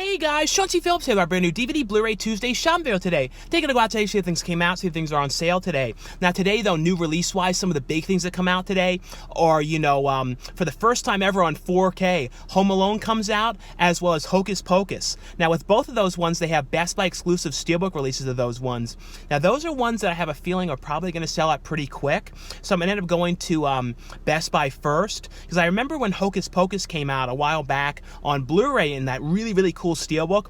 Hey guys, Chauncey Phillips here with our brand new DVD Blu-ray Tuesday shopping video today. Taking a go out today, see if things came out, see if things are on sale today. Now today though, new release-wise, some of the big things that come out today are, for the first time ever on 4K, Home Alone comes out, as well as Hocus Pocus. Now with both of those ones, they have Best Buy exclusive Steelbook releases of those ones. Now those are ones that I have a feeling are probably going to sell out pretty quick. So I'm going to end up going to Best Buy first, because I remember when Hocus Pocus came out a while back on Blu-ray in that really cool Steelbook.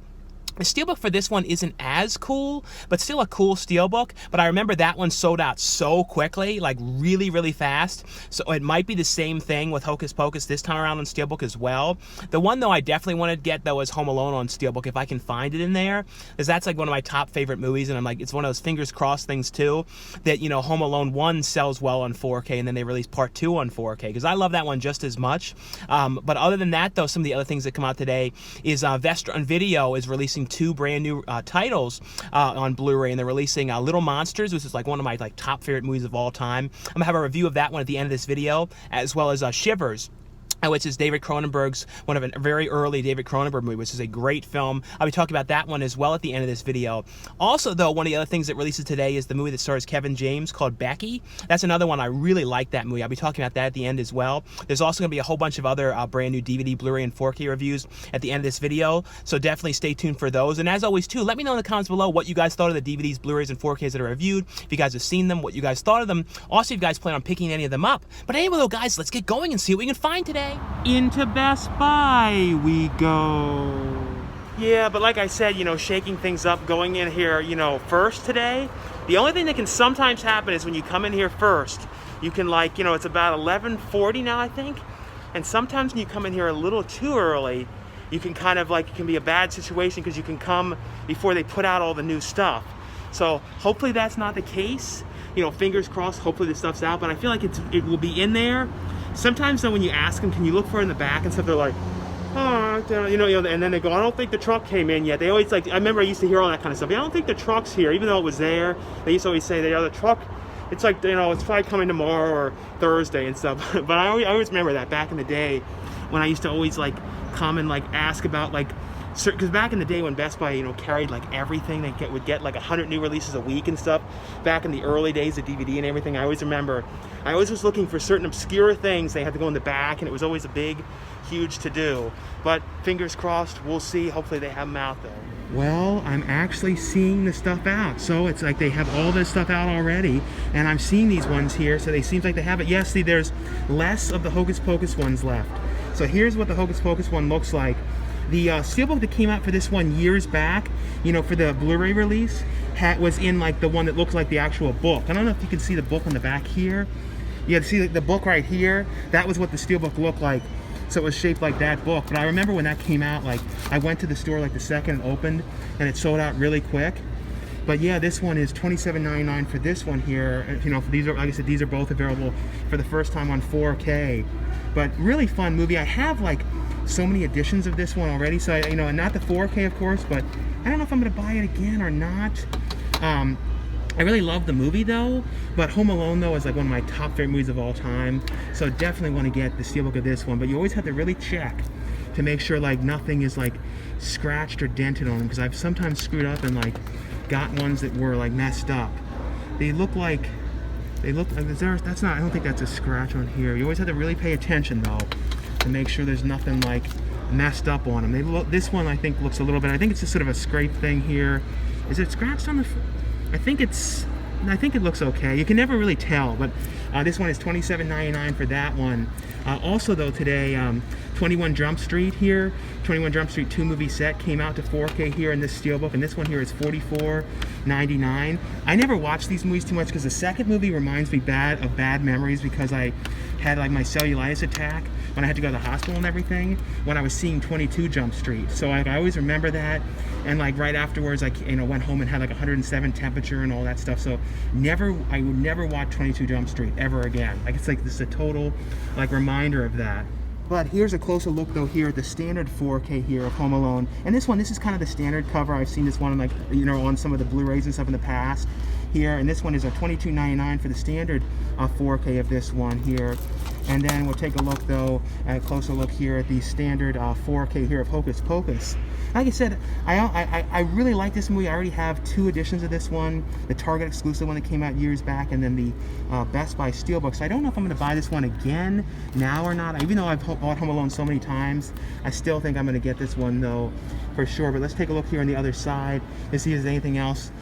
The Steelbook for this one isn't as cool, but still a cool Steelbook. But I remember that one sold out so quickly, like really fast. So it might be the same thing with Hocus Pocus this time around on Steelbook as well. The one, though, I definitely want to get, though, is Home Alone on Steelbook, if I can find it in there. Because that's like one of my top favorite movies, and I'm like, it's one of those fingers crossed things, too, that, Home Alone 1 sells well on 4K, and then they release Part 2 on 4K, because I love that one just as much. But other than that, though, some of the other things that come out today is Vestron Video is releasing two brand new titles on Blu-ray, and they're releasing Little Monsters, which is like one of my top favorite movies of all time. I'm gonna have a review of that one at the end of this video, as well as Shivers, which is David Cronenberg's, one of a very early David Cronenberg movie, which is a great film. I'll be talking about that one as well at the end of this video. Also, though, one of the other things that releases today is the movie that stars Kevin James called Becky. That's another one. I really like that movie. I'll be talking about that at the end as well. There's also going to be a whole bunch of other brand new DVD, Blu-ray, and 4K reviews at the end of this video, so definitely stay tuned for those. And as always, too, let me know in the comments below what you guys thought of the DVDs, Blu-rays, and 4Ks that are reviewed. If you guys have seen them, what you guys thought of them. Also, if you guys plan on picking any of them up. But anyway, though, guys, let's get going and see what we can find today. Into Best Buy we go. Yeah, but like I said, shaking things up, going in here, first today. The only thing that can sometimes happen is when you come in here first, you can it's about 11:40 now, I think. And sometimes when you come in here a little too early, you can kind of it can be a bad situation because you can come before they put out all the new stuff. So hopefully that's not the case. Fingers crossed, hopefully this stuff's out, but I feel like it will be in there. Sometimes though, when you ask them, can you look for it in the back and stuff, they're like, oh, and then they go, I don't think the truck came in yet. They always I remember I used to hear all that kind of stuff. I don't think the truck's here, even though it was there. They used to always say, the truck, it's it's probably coming tomorrow or Thursday and stuff. But I always remember that back in the day when I used to always come and ask about because back in the day when Best Buy, carried everything, they would get 100 new releases a week and stuff. Back in the early days of DVD and everything, I always remember, I always was looking for certain obscure things. They had to go in the back, and it was always a big, huge to-do. But fingers crossed, we'll see. Hopefully they have them out though. Well, I'm actually seeing the stuff out. So it's like they have all this stuff out already, and I'm seeing these ones here, so they seems like they have it. Yes, see, there's less of the Hocus Pocus ones left. So here's what the Hocus Pocus one looks like. The Steelbook that came out for this one years back, for the Blu-ray release, was in the one that looks like the actual book. I don't know if you can see the book on the back here. You see the book right here? That was what the Steelbook looked like. So it was shaped like that book. But I remember when that came out, I went to the store the second it opened, and it sold out really quick. But yeah, this one is $27.99 for this one here. These are, like I said, these are both available for the first time on 4K. But really fun movie. I have so many editions of this one already, so and not the 4K of course, but I don't know if I'm gonna buy it again or not. I really love the movie though, but Home Alone though is one of my top favorite movies of all time, so definitely want to get the Steelbook of this one. But you always have to really check to make sure nothing is scratched or dented on them, because I've sometimes screwed up and got ones that were messed up. They look like that's not, I don't think that's a scratch on here. You always have to really pay attention though to make sure there's nothing messed up on them. This one I think looks a little bit, I think it's just sort of a scrape thing here. Is it scratched on the, I think it looks okay. You can never really tell, but this one is $27.99 for that one. Also though today, 21 Jump Street here, 21 Jump Street 2 movie set came out to 4K here in this Steelbook, and this one here is $44.99. I never watched these movies too much because the second movie reminds me of bad memories, because I had my cellulitis attack when I had to go to the hospital and everything when I was seeing 22 Jump Street. So I always remember that, and right afterwards I went home and had 107 temperature and all that stuff. So I would never watch 22 Jump Street ever again. It's this is a total reminder of that. But here's a closer look though here at the standard 4K here of Home Alone. And this is kind of the standard cover. I've seen this one on some of the Blu-rays and stuff in the past here. And this one is a $22.99 for the standard 4K of this one here. And then we'll take a look though, a closer look here at the standard 4K here of Hocus Pocus. Like I said, I really like this movie. I already have 2 editions of this one, the Target exclusive one that came out years back, and then the Best Buy Steelbook. So I don't know if I'm going to buy this one again now or not. Even though I've bought Home Alone so many times, I still think I'm going to get this one though, for sure. But let's take a look here on the other side to see if there's anything else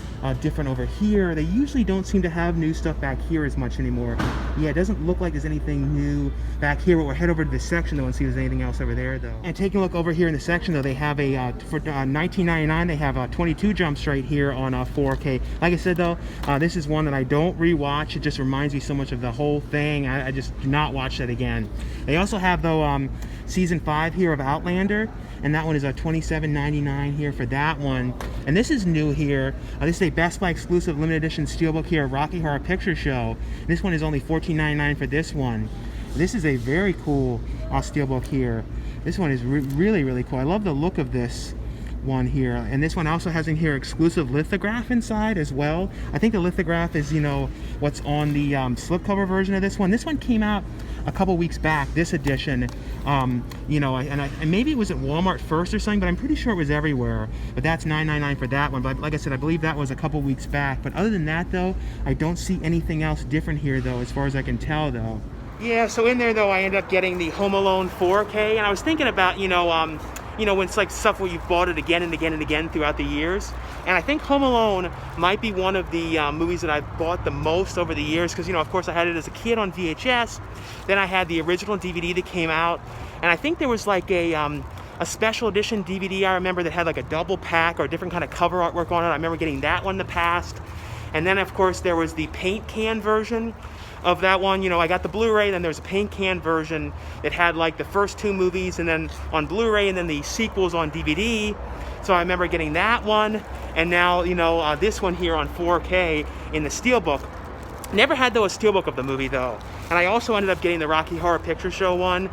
different over here. They usually don't seem to have new stuff back here as much anymore. Yeah, it doesn't look like there's anything new back here. But we'll head over to the section though and see if there's anything else over there though. And taking a look over here in the section though, they have a for $19.99 they have 22 jumps right here on 4K. Like I said though, this is one that I don't rewatch. It just reminds me so much of the whole thing. I just do not watch that again. They also have though season 5 here of Outlander, and that one is $27.99 here for that one. And this is new here. This is a Best Buy exclusive limited edition steelbook here, Rocky Horror Picture Show. This one is only $14.99 for this one. This is a very cool steelbook here. This one is really, really cool. I love the look of this one here. And this one also has in here exclusive lithograph inside as well. I think the lithograph is, you know, what's on the slipcover version of this one. This one came out a couple weeks back, this edition. You know, and maybe it was at Walmart first or something, but I'm pretty sure it was everywhere. But that's $9.99 for that one. But like I said, I believe that was a couple weeks back. But other than that though, I don't see anything else different here though, as far as I can tell though. Yeah, so in there though, I ended up getting the Home Alone 4K, and I was thinking about, you know, when it's like stuff where you've bought it again and again and again throughout the years. And I think Home Alone might be one of the movies that I've bought the most over the years, because, you know, of course I had it as a kid on VHS. Then I had the original DVD that came out, and I think there was like a special edition DVD I remember that had like a double pack or a different kind of cover artwork on it. I remember getting that one in the past. And then of course there was the paint can version of that one. You know, I got the Blu-ray, then there's a paint can version that had like the first 2 movies, and then on Blu-ray, and then the sequels on DVD. So I remember getting that one, and now, you know, this one here on 4K in the steelbook. Never had though a steelbook of the movie though. And I also ended up getting the Rocky Horror Picture Show one.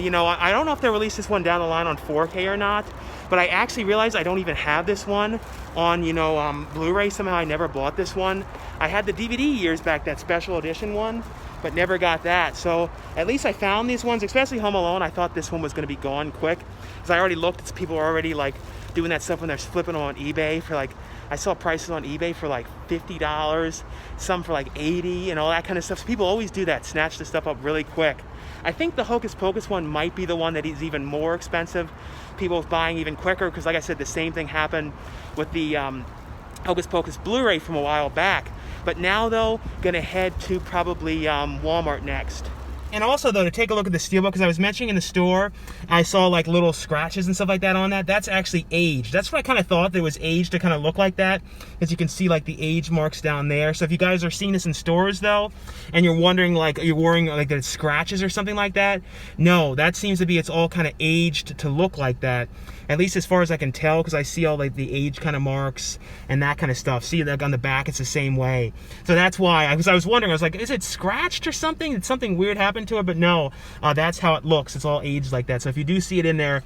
You know, I don't know if they'll release this one down the line on 4K or not, but I actually realized I don't even have this one on, you know, Blu-ray. Somehow I never bought this one. I had the DVD years back, that special edition one, but never got that. So at least I found these ones, especially Home Alone. I thought this one was going to be gone quick, because I already looked at people already like doing that stuff when they're flipping on eBay for like, I saw prices on eBay for like $50, some for like $80 and all that kind of stuff. So people always do that, snatch the stuff up really quick. I think the Hocus Pocus one might be the one that is even more expensive. People buying even quicker, because like I said, the same thing happened with the Hocus Pocus Blu-ray from a while back. But now though, gonna head to probably Walmart next. And also though, to take a look at the steelbook, because I was mentioning in the store, I saw like little scratches and stuff like that on that. That's actually aged. That's what I kind of thought, there was aged to kind of look like that, as you can see like the age marks down there. So if you guys are seeing this in stores though, and you're wondering like, you're worrying like that it's scratches or something like that, no, that seems to be, it's all kind of aged to look like that. At least as far as I can tell, because I see all like the age kind of marks and that kind of stuff. See, like on the back, it's the same way. So that's why, I was wondering, I was like, is it scratched or something? Did something weird happen to it? But no, that's how it looks. It's all aged like that. So if you do see it in there,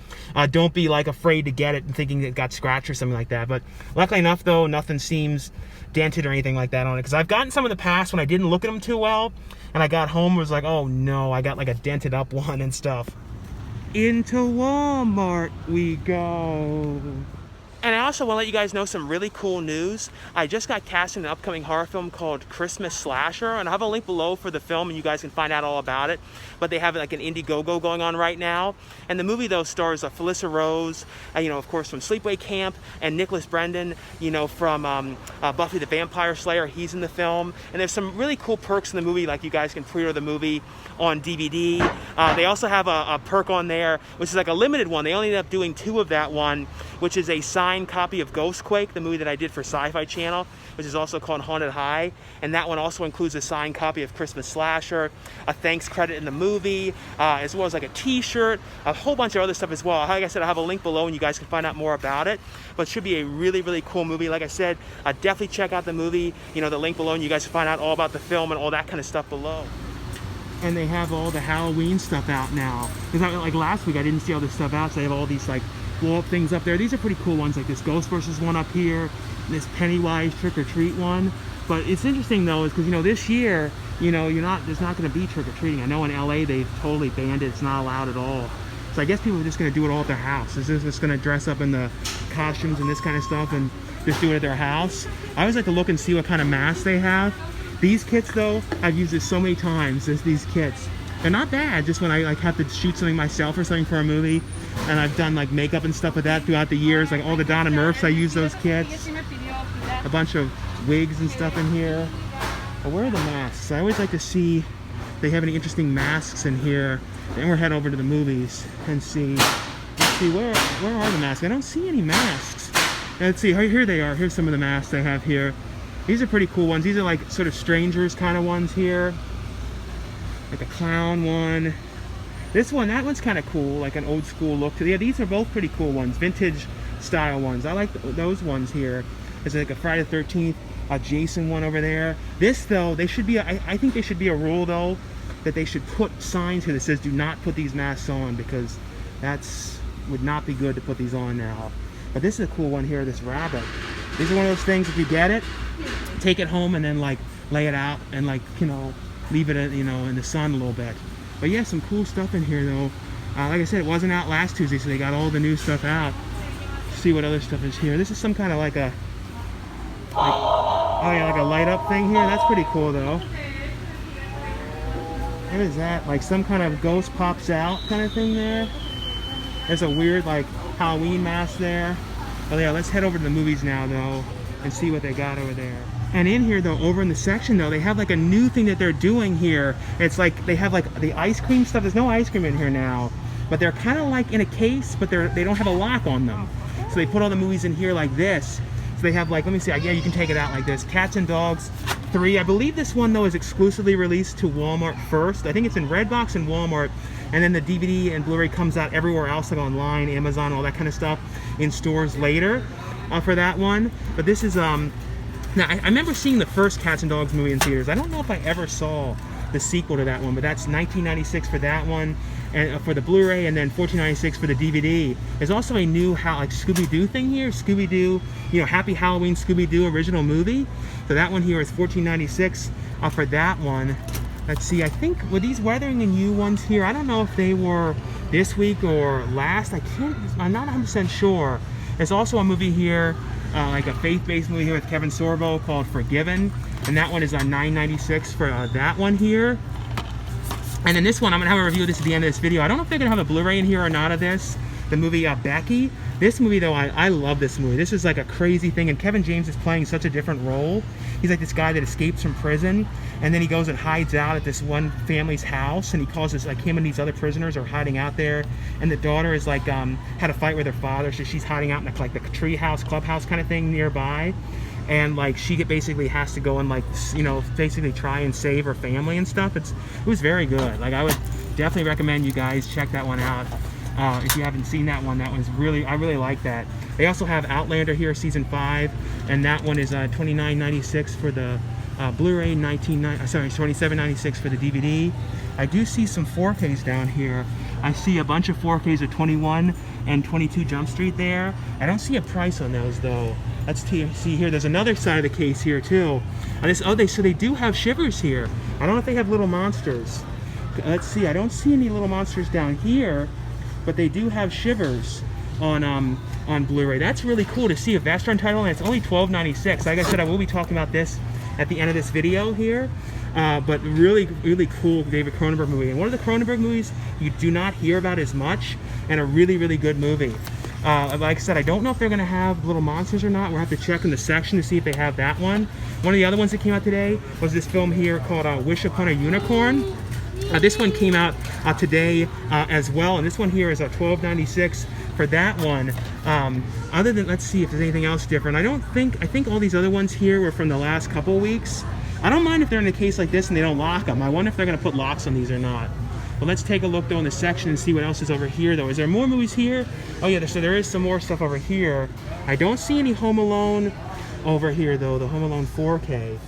don't be like afraid to get it and thinking it got scratched or something like that. But luckily enough though, nothing seems dented or anything like that on it, because I've gotten some in the past when I didn't look at them too well, and I got home, was like, oh no, I got like a dented up one and stuff. Into Walmart we go. And I also want to let you guys know some really cool news. I just got cast in an upcoming horror film called Christmas Slasher, and I have a link below for the film, and you guys can find out all about it. But they have like an Indiegogo going on right now. And the movie though stars Felissa Rose, you know, of course from Sleepaway Camp, and Nicholas Brendan, you know, from Buffy the Vampire Slayer. He's in the film. And there's some really cool perks in the movie, like you guys can pre-order the movie on DVD. They also have a perk on there, which is like a limited one. They only ended up doing 2 of that one, which is a signed copy of Ghostquake, the movie that I did for Sci-Fi Channel, which is also called Haunted High. And that one also includes a signed copy of Christmas Slasher, a thanks credit in the movie, as well as like a t-shirt, a whole bunch of other stuff as well. Like I said, I have a link below and you guys can find out more about it. But it should be a really, really cool movie. Like I said, definitely check out the movie, you know, the link below, and you guys can find out all about the film and all that kind of stuff below. And they have all the Halloween stuff out now. Because like last week I didn't see all this stuff out, so they have all these like blow up things up there. These are pretty cool ones, like this Ghostbusters one up here, this Pennywise Trick or Treat one. But it's interesting though, is because, you know, this year, you know, there's not going to be trick or treating. I know in LA they've totally banned it. It's not allowed at all. So I guess people are just going to do it all at their house. They're just going to dress up in the costumes and this kind of stuff and just do it at their house. I always like to look and see what kind of masks they have. These kits though, I've used this so many times, these kits. They're not bad, just when I like have to shoot something myself or something for a movie. And I've done like makeup and stuff with that throughout the years. Like all the Donna Murphs, I use those kits. A bunch of wigs and stuff in here. But where are the masks? I always like to see if they have any interesting masks in here. Then we'll head over to the movies and see. Let's see, where are the masks? I don't see any masks. Let's see, here they are. Here's some of the masks they have here. These are pretty cool ones. These are like sort of strangers kind of ones here. Like a clown one. This one, that one's kind of cool, like an old school look to. Yeah, these are both pretty cool ones, vintage style ones. I like those ones here. There's like a Friday the 13th, a Jason one over there. This though, they should be. I think they should be a rule though, that they should put signs here that says do not put these masks on, because would not be good to put these on now. But this is a cool one here, this rabbit. These are one of those things, if you get it, take it home and then like lay it out and like, you know, leave it, you know, in the sun a little bit. But yeah, some cool stuff in here though. Like I said, it wasn't out last Tuesday, so they got all the new stuff out. Let's see what other stuff is here. This is some kind of like a, oh yeah, like a light up thing here. That's pretty cool though. What is that? Like some kind of ghost pops out kind of thing there. There's a weird like Halloween mask there. Oh yeah, let's head over to the movies now though and see what they got over there. And in here though, over in the section though, they have like a new thing that they're doing here. It's like they have like the ice cream stuff. There's no ice cream in here now, but they're kind of like in a case, but they don't have a lock on them. So they put all the movies in here like this. So they have like, let me see, yeah, you can take it out like this. Cats and Dogs 3. I believe this one though is exclusively released to Walmart first. I think it's in Redbox and Walmart, and then the DVD and Blu-ray comes out everywhere else, like online, Amazon, all that kind of stuff, in stores later for that one. But this is now I remember seeing the first Cats and Dogs movie in theaters. I don't know if I ever saw the sequel to that one, but that's 1996 for that one, and for the Blu-ray, and then $14.96 for the DVD. There's also a new like Scooby-Doo thing here. Scooby-Doo, you know, Happy Halloween Scooby-Doo original movie. So that one here is $14.96 for that one. Let's see, I think, were these Weathering and You ones here? I don't know if they were this week or last. I'm not 100% sure. There's also a movie here, like a faith-based movie here with Kevin Sorbo called Forgiven. And that one is on $9.96 for that one here. And then this one, I'm going to have a review of this at the end of this video. I don't know if they're going to have a Blu-ray in here or not of this. The movie Becky. This movie though, I love this movie. This is like a crazy thing, and Kevin James is playing such a different role. He's like this guy that escapes from prison, and then he goes and hides out at this one family's house, and he calls this, like, him and these other prisoners are hiding out there, and the daughter is like had a fight with her father, so she's hiding out in like the tree house, clubhouse kind of thing nearby. And like she basically has to go and, like, you know, basically try and save her family and stuff. It was very good. Like, I would definitely recommend you guys check that one out. If you haven't seen that one's really, I really like that. They also have Outlander here, season 5, and that one is $29.96 for the Blu-ray, $27.96 for the DVD. I do see some 4Ks down here. I see a bunch of 4Ks of 21 and 22 Jump Street there. I don't see a price on those though. Let's see here. There's another side of the case here too. So they do have Shivers here. I don't know if they have Little Monsters. Let's see. I don't see any Little Monsters down here, but they do have Shivers on Blu-ray. That's really cool to see a Vestron title, and it's only $12.96. Like I said, I will be talking about this at the end of this video here. But really, really cool David Cronenberg movie. And one of the Cronenberg movies you do not hear about as much, and a really, really good movie. Like I said, I don't know if they're going to have Little Monsters or not. We'll have to check in the section to see if they have that one. One of the other ones that came out today was this film here called Wish Upon a Unicorn. This one came out today as well, and this one here is $12.96 for that one. Other than, let's see if there's anything else different. I think all these other ones here were from the last couple weeks. I don't mind if they're in a case like this and they don't lock them. I wonder if they're going to put locks on these or not. But let's take a look though in the section and see what else is over here though. Is there more movies here? Oh yeah, so there is some more stuff over here. I don't see any Home Alone over here though, the Home Alone 4K.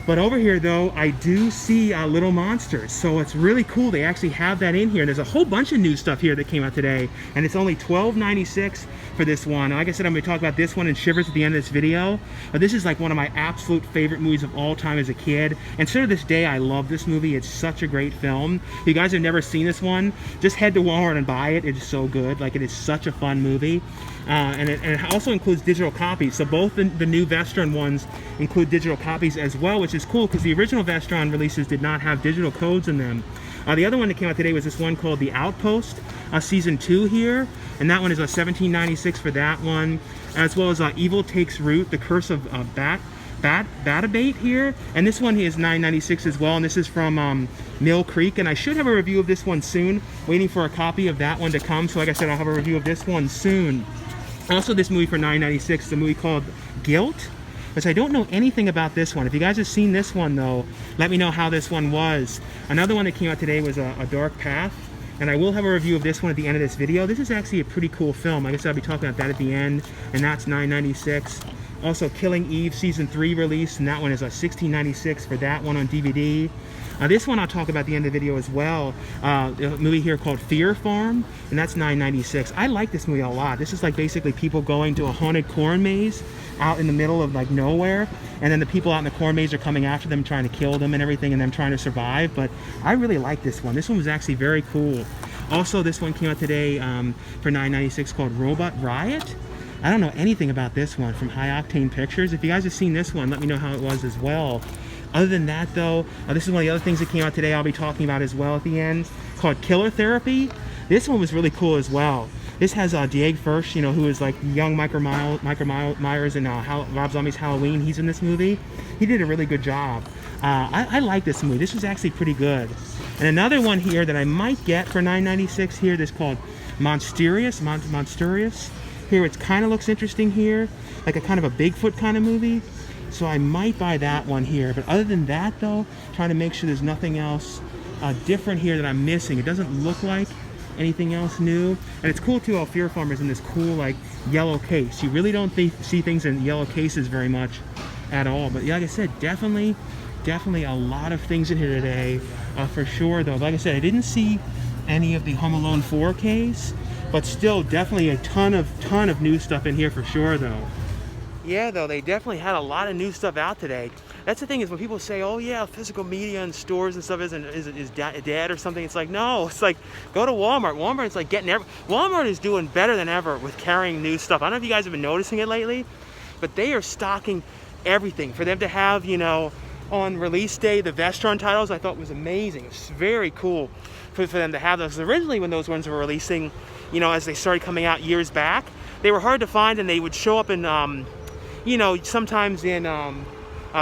But over here though, I do see Little Monsters, so it's really cool. They actually have that in here. There's a whole bunch of new stuff here that came out today, and it's only $12.96 for this one. Like I said, I'm going to talk about this one and Shivers at the end of this video. But this is like one of my absolute favorite movies of all time as a kid, and still to this day, I love this movie. It's such a great film. If you guys have never seen this one, just head to Walmart and buy it. It is so good. Like, it is such a fun movie. And it also includes digital copies. So both the new Vestron ones include digital copies as well, which is cool because the original Vestron releases did not have digital codes in them. The other one that came out today was this one called The Outpost, Season 2 here. And that one is $17.96 for that one. As well as Evil Takes Root, The Curse of Batabate here. And this one is $9.96 as well. And this is from Mill Creek. And I should have a review of this one soon. Waiting for a copy of that one to come. So like I said, I'll have a review of this one soon. Also, this movie for $9.96 is a movie called Guilt, which I don't know anything about this one. If you guys have seen this one, though, let me know how this one was. Another one that came out today was A Dark Path, and I will have a review of this one at the end of this video. This is actually a pretty cool film. Like I said, I'll be talking about that at the end, and that's $9.96. Also, Killing Eve Season 3 release, and that one is $16.96 for that one on DVD. This one I'll talk about at the end of the video as well. A movie here called Fear Farm, and that's $9.96. I like this movie a lot. This is like basically people going to a haunted corn maze out in the middle of like nowhere, and then the people out in the corn maze are coming after them, trying to kill them and everything, and them trying to survive. But I really like this one. This one was actually very cool. Also, this one came out today for $9.96 called Robot Riot. I don't know anything about this one, from High Octane Pictures. If you guys have seen this one, let me know how it was as well. Other than that, though, this is one of the other things that came out today I'll be talking about as well at the end, called Killer Therapy. This one was really cool as well. This has Diego First, you know, who is like young Michael Myers in Rob Zombie's Halloween. He's in this movie. He did a really good job. I like this movie. This was actually pretty good. And another one here that I might get for $9.96 here, this called Monstrous. Here, it kind of looks interesting here, like a kind of a Bigfoot kind of movie. So I might buy that one here. But other than that, though, trying to make sure there's nothing else different here that I'm missing. It doesn't look like anything else new. And it's cool, too, how Fear Farm is in this cool, like, yellow case. You really don't see things in yellow cases very much at all. But yeah, like I said, definitely a lot of things in here today, for sure, though. Like I said, I didn't see any of the Home Alone 4Ks, but still definitely a ton of new stuff in here for sure, though. Yeah, though, they definitely had a lot of new stuff out today. That's the thing, is when people say, oh yeah, physical media and stores and stuff is dead or something, it's like, no, it's like, go to Walmart. Walmart's like Walmart is doing better than ever with carrying new stuff. I don't know if you guys have been noticing it lately, but they are stocking everything. For them to have, you know, on release day, the Vestron titles, I thought was amazing. It's very cool for them to have those. Originally, when those ones were releasing, you know, as they started coming out years back, they were hard to find, and they would show up in, you know, sometimes in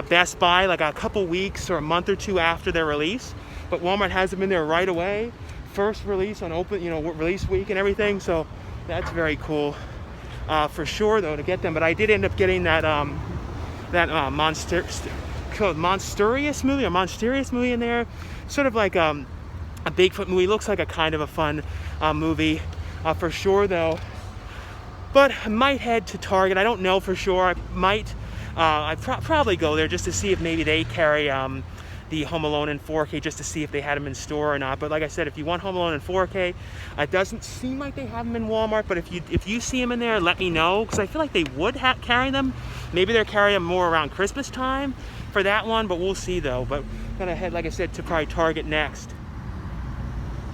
Best Buy, like a couple weeks or a month or two after their release. But Walmart has them in there right away, first release on release week and everything. So that's very cool, for sure, though, to get them. But I did end up getting that Monstrous movie in there, sort of like a Bigfoot movie. Looks like a kind of a fun movie, for sure, though. But I might head to Target. I don't know for sure. I might. I'd probably go there just to see if maybe they carry the Home Alone in 4K, just to see if they had them in store or not. But like I said, if you want Home Alone in 4K, it doesn't seem like they have them in Walmart. But if you see them in there, let me know, because I feel like they would carry them. Maybe they're carrying them more around Christmas time for that one, but we'll see, though. But I'm gonna head, like I said, to probably Target next.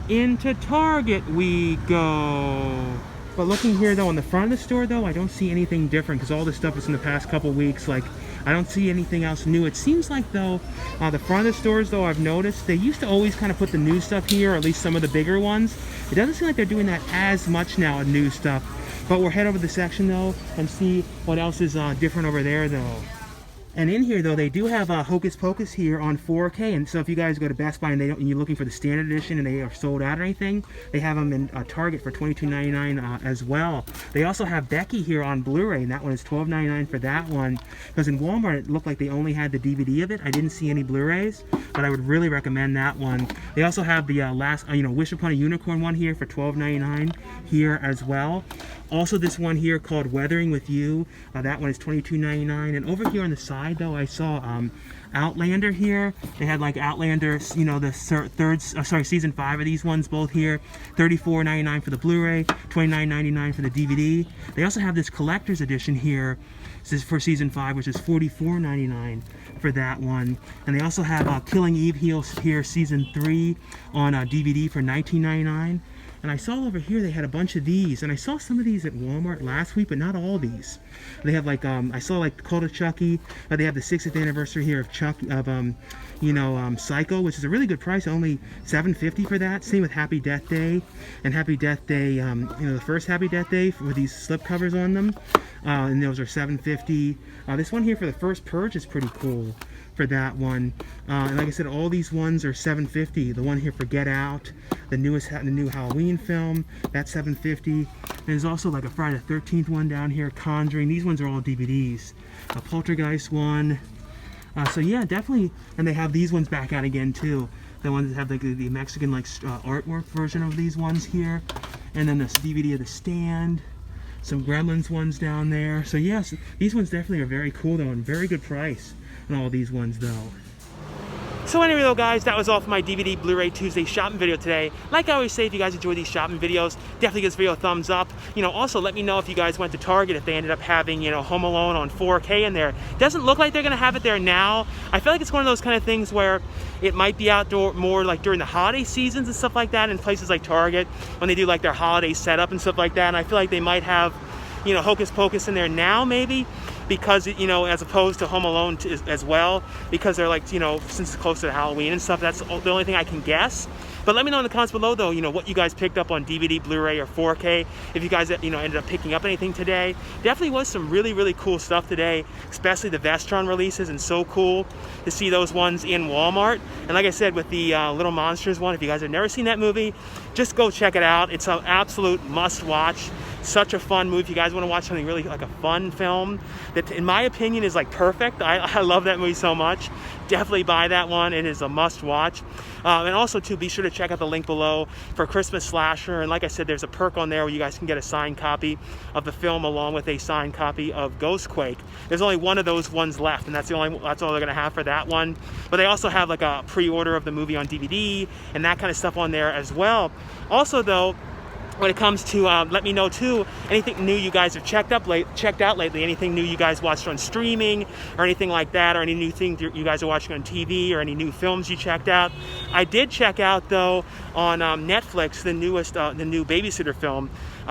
Into Target we go. But looking here, though, on the front of the store, though, I don't see anything different, because all this stuff is in the past couple weeks. Like, I don't see anything else new. It seems like, though, the front of the stores, though, I've noticed, they used to always kind of put the new stuff here, or at least some of the bigger ones. It doesn't seem like they're doing that as much now with new stuff. But we'll head over to the section, though, and see what else is different over there, though. And in here, though, they do have Hocus Pocus here on 4K. And so if you guys go to Best Buy and you're looking for the standard edition and they are sold out or anything, they have them in Target for $22.99 as well. They also have Becky here on Blu-ray, and that one is $12.99 for that one. Because in Walmart, it looked like they only had the DVD of it. I didn't see any Blu-rays, but I would really recommend that one. They also have the Wish Upon a Unicorn one here for $12.99 here as well. Also, this one here called Weathering with You. That one is $22.99. And over here on the side, side though, I saw Outlander here. They had like Outlander, you know, the season 5 of these ones both here. $34.99 for the Blu-ray, $29.99 for the DVD. They also have this collector's edition here. This is for season 5, which is $44.99 for that one. And they also have Killing Eve here, season 3 on DVD for $19.99. And I saw over here they had a bunch of these, and I saw some of these at Walmart last week, but not all these. They have like I saw like Call of Chucky, but they have the 60th anniversary here of Psycho, which is a really good price, only $7.50 for that. Same with Happy Death Day and Happy Death Day, you know, the first Happy Death Day with these slip covers on them, and those are $7.50. This one here for the first Purge is pretty cool for that one, and like I said, all these ones are $7.50. The one here for Get Out, the new Halloween film, that's $7.50. There's also like a Friday the 13th one down here, Conjuring. These ones are all DVDs. A Poltergeist one. So yeah, definitely. And they have these ones back out again too. The ones that have like the Mexican like artwork version of these ones here. And then this DVD of The Stand. Some Gremlins ones down there. So yes, these ones definitely are very cool though, and very good price on all these ones though. So anyway though guys, that was all for my DVD Blu-ray Tuesday shopping video today. Like I always say, if you guys enjoy these shopping videos, definitely give this video a thumbs up. You know, also let me know if you guys went to Target, if they ended up having, you know, Home Alone on 4K in there. Doesn't look like they're gonna have it there now. I feel like it's one of those kind of things where it might be outdoor more like during the holiday seasons and stuff like that in places like Target when they do like their holiday setup and stuff like that. And I feel like they might have, you know, Hocus Pocus in there now maybe, because, you know, as opposed to Home Alone as well, because they're like, you know, since it's close to Halloween and stuff, that's the only thing I can guess. But let me know in the comments below though, you know, what you guys picked up on DVD, Blu-ray, or 4K. If you guys, you know, ended up picking up anything today. Definitely was some really, really cool stuff today, especially the Vestron releases, and so cool to see those ones in Walmart. And like I said, with the Little Monsters one, if you guys have never seen that movie, just go check it out. It's an absolute must-watch. Such a fun movie. If you guys want to watch something really like a fun film that, in my opinion, is like perfect. I love that movie so much. Definitely buy that one. It is a must-watch. And also, too, be sure to check out the link below for Christmas Slasher. And like I said, there's a perk on there where you guys can get a signed copy of the film along with a signed copy of Ghostquake. There's only one of those ones left, and that's all they're gonna have for that one. But they also have like a pre-order of the movie on DVD and that kind of stuff on there as well. Also, though, when it comes to, let me know too, anything new you guys have checked out lately, anything new you guys watched on streaming or anything like that, or any new things you guys are watching on TV, or any new films you checked out. I did check out though on Netflix the new Babysitter film.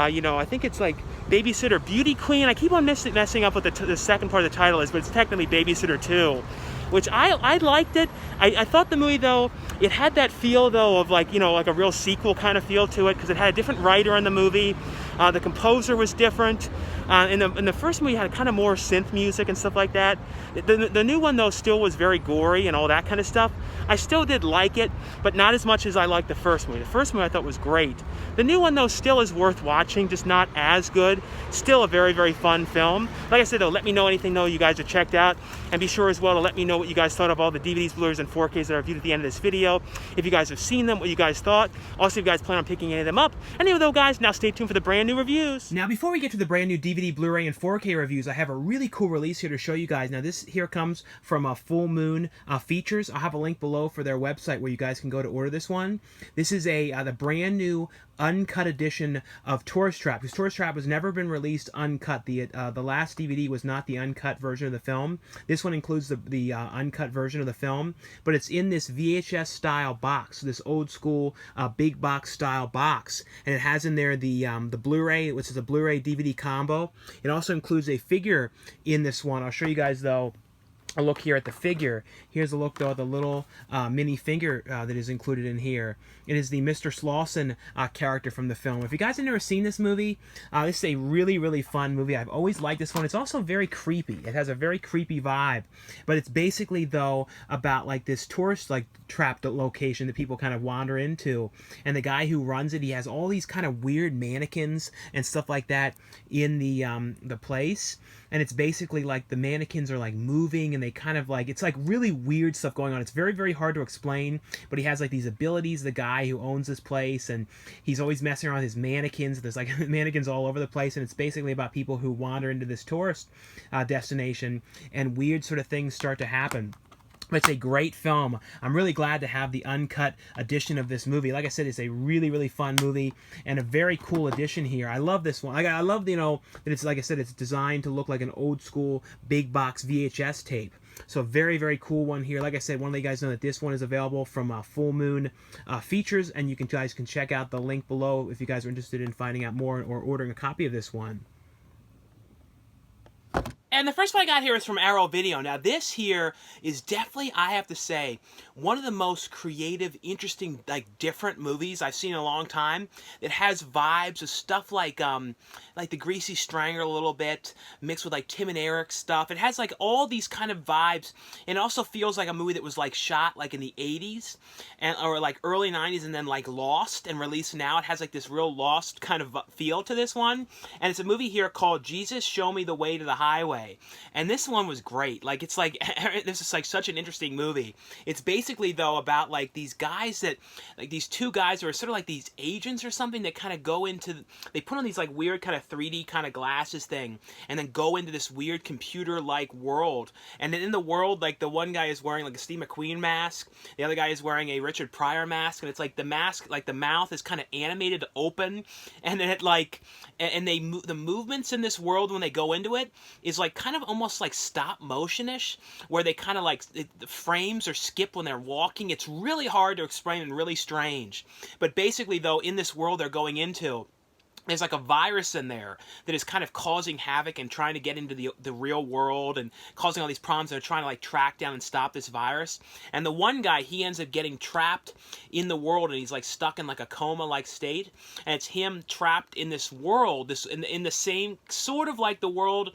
You know, I think it's like Babysitter Beauty Queen. I keep on messing up what the second part of the title is, but it's technically Babysitter 2. Which I liked it. I thought the movie though, it had that feel though of like, you know, like a real sequel kind of feel to it, because it had a different writer in the movie. The composer was different. In the first movie, it had kind of more synth music and stuff like that. The new one though still was very gory and all that kind of stuff. I still did like it, but not as much as I liked the first movie. The first movie I thought was great. The new one though still is worth watching, just not as good. Still a very, very fun film. Like I said though, let me know anything though you guys have checked out, and be sure as well to let me know what you guys thought of all the DVDs, Blu-rays, and 4Ks that I reviewed at the end of this video. If you guys have seen them, what you guys thought. Also, if you guys plan on picking any of them up. Anyway though guys, now stay tuned for the brand new reviews. Now before we get to the brand new DVD, Blu-ray, and 4K reviews, I have a really cool release here to show you guys. Now this here comes from Full Moon Features. I'll have a link below for their website where you guys can go to order this one. This is the brand new uncut edition of Tourist Trap, because Tourist Trap has never been released uncut. The last DVD was not the uncut version of the film. This one includes the uncut version of the film, but it's in this VHS style box, this old school big box style box, and it has in there the Blu-ray, which is a Blu-ray DVD combo. It also includes a figure in this one. I'll show you guys though a look here at the figure. Here's a look though at the little mini figure that is included in here. It is the Mr. Slauson character from the film. If you guys have never seen this movie, this is a really, really fun movie. I've always liked this one. It's also very creepy. It has a very creepy vibe, but it's basically though about like this tourist like trap location that people kind of wander into, and the guy who runs it, he has all these kind of weird mannequins and stuff like that in the place, and it's basically like the mannequins are like moving and they kind of like, it's like really weird stuff going on. It's very, very hard to explain, but he has like these abilities, the guy who owns this place, and he's always messing around with his mannequins. There's like mannequins all over the place, and it's basically about people who wander into this tourist destination, and weird sort of things start to happen. It's a great film. I'm really glad to have the uncut edition of this movie. Like I said, it's a really, really fun movie and a very cool edition here. I love this one. I love, you know, that it's, like I said, it's designed to look like an old school big box VHS tape. So a very, very cool one here. Like I said, want to let you guys know that this one is available from Full Moon Features, and you guys can check out the link below if you guys are interested in finding out more or ordering a copy of this one. And the first one I got here is from Arrow Video. Now this here is definitely, I have to say, one of the most creative, interesting, like different movies I've seen in a long time. It has vibes of stuff like the Greasy Strangler a little bit, mixed with like Tim and Eric stuff. It has like all these kind of vibes, and it also feels like a movie that was like shot like in the 80s and or like early 90s and then like lost and released now. It has like this real lost kind of feel to this one. And it's a movie here called Jesus Show Me the Way to the Highway. And this one was great. Like, it's like, this is like such an interesting movie. It's basically, though, about like these guys that, like these two guys who are sort of like these agents or something that kind of go into, they put on these like weird kind of 3D kind of glasses thing and then go into this weird computer-like world. And then in the world, like the one guy is wearing like a Steve McQueen mask, the other guy is wearing a Richard Pryor mask, and it's like the mask, like the mouth is kind of animated to open, and then it like, and they the movements in this world when they go into it is like kind of almost like stop motion-ish, where they kind of like the frames are skipped when they're walking. It's really hard to explain and really strange. But basically, though, in this world they're going into, there's like a virus in there that is kind of causing havoc and trying to get into the real world and causing all these problems. They're trying to like track down and stop this virus. And the one guy, he ends up getting trapped in the world, and he's like stuck in like a coma-like state. And it's him trapped in this world, in the same sort of like the world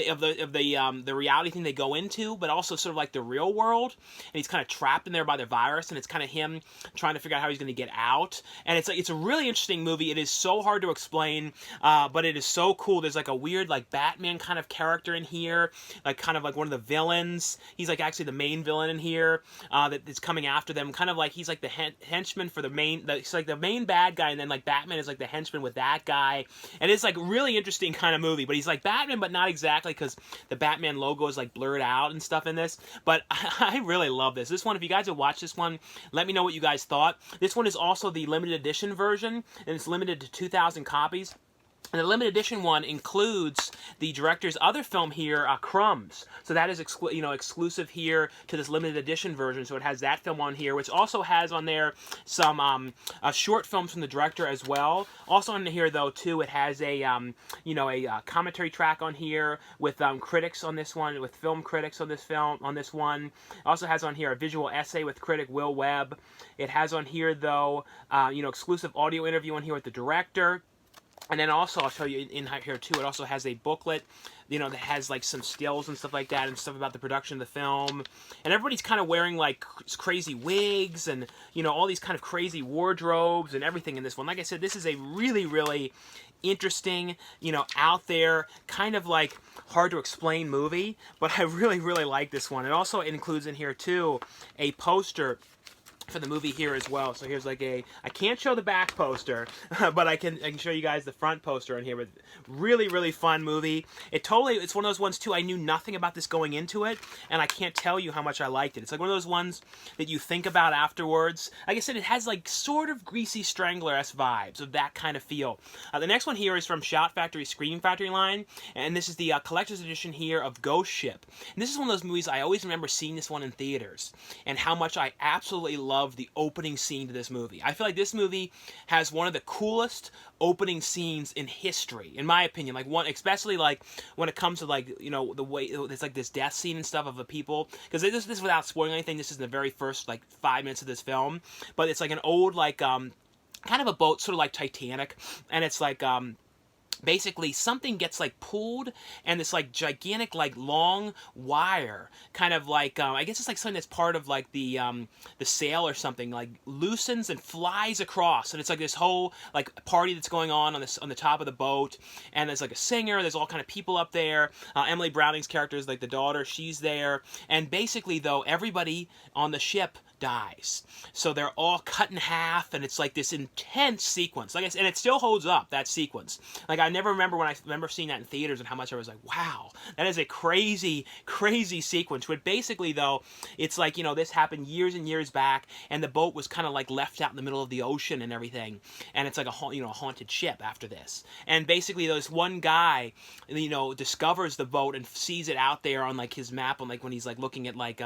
of the reality thing they go into, but also sort of like the real world. And he's kind of trapped in there by the virus, and it's kind of him trying to figure out how he's going to get out. And it's like, it's a really interesting movie. It is so hard to explain. But it is so cool. There's like a weird like Batman kind of character in here, like kind of like one of the villains. He's like actually the main villain in here that is coming after them. Kind of like he's like the henchman for the main. He's like the main bad guy, and then like Batman is like the henchman with that guy. And it's like really interesting kind of movie. But he's like Batman, but not exactly, because the Batman logo is like blurred out and stuff in this. But I really love this. This one, if you guys have watched this one, let me know what you guys thought. This one is also the limited edition version, and it's limited to 2,000 copies. And the limited edition one includes the director's other film here, Crumbs. So that is exclusive here to this limited edition version. So it has that film on here, which also has on there some short films from the director as well. Also on here, though, too, it has a commentary track on here with critics on this one, with film critics on this film on this one. It also has on here a visual essay with critic Will Webb. It has on here, though, exclusive audio interview on here with the director. And then also, I'll show you in here too, it also has a booklet, that has like some stills and stuff like that, and stuff about the production of the film. And everybody's kind of wearing like crazy wigs and, all these kind of crazy wardrobes and everything in this one. Like I said, this is a really, really interesting, out there, kind of like hard to explain movie, but I really, really like this one. It also includes in here too a poster for the movie here as well. So here's like I can't show the back poster, but I can show you guys the front poster on here. But really, really fun movie. It's one of those ones too, I knew nothing about this going into it, and I can't tell you how much I liked it. It's like one of those ones that you think about afterwards. Like I said, it has like sort of Greasy Strangler-esque vibes of that kind of feel. The next one here is from Shout Factory Scream Factory line, and this is the collector's edition here of Ghost Ship. And this is one of those movies I always remember seeing this one in theaters, and how much I absolutely love the opening scene to this movie. I feel like this movie has one of the coolest opening scenes in history, in my opinion. Like one, especially like when it comes to like the way there's like this death scene and stuff of the people. Because this without spoiling anything, this is in the very first like 5 minutes of this film. But it's like an old like kind of a boat, sort of like Titanic, and it's like basically something gets like pulled, and this like gigantic like long wire, kind of like I guess it's like something that's part of like the sail or something, like loosens and flies across, and it's like this whole like party that's going on the top of the boat, and there's like a singer, there's all kind of people up there. Emily Browning's character is like the daughter, she's there, and basically though everybody on the ship dies. So they're all cut in half, and it's like this intense sequence. Like I said, and it still holds up, that sequence. Like I never remember when I remember seeing that in theaters and how much I was like, wow, that is a crazy, crazy sequence. But basically though, it's like, you know, this happened years and years back, and the boat was kind of like left out in the middle of the ocean and everything. And it's like a haunted ship after this. And basically this one guy, you know, discovers the boat and sees it out there on like his map, on like when he's like looking at like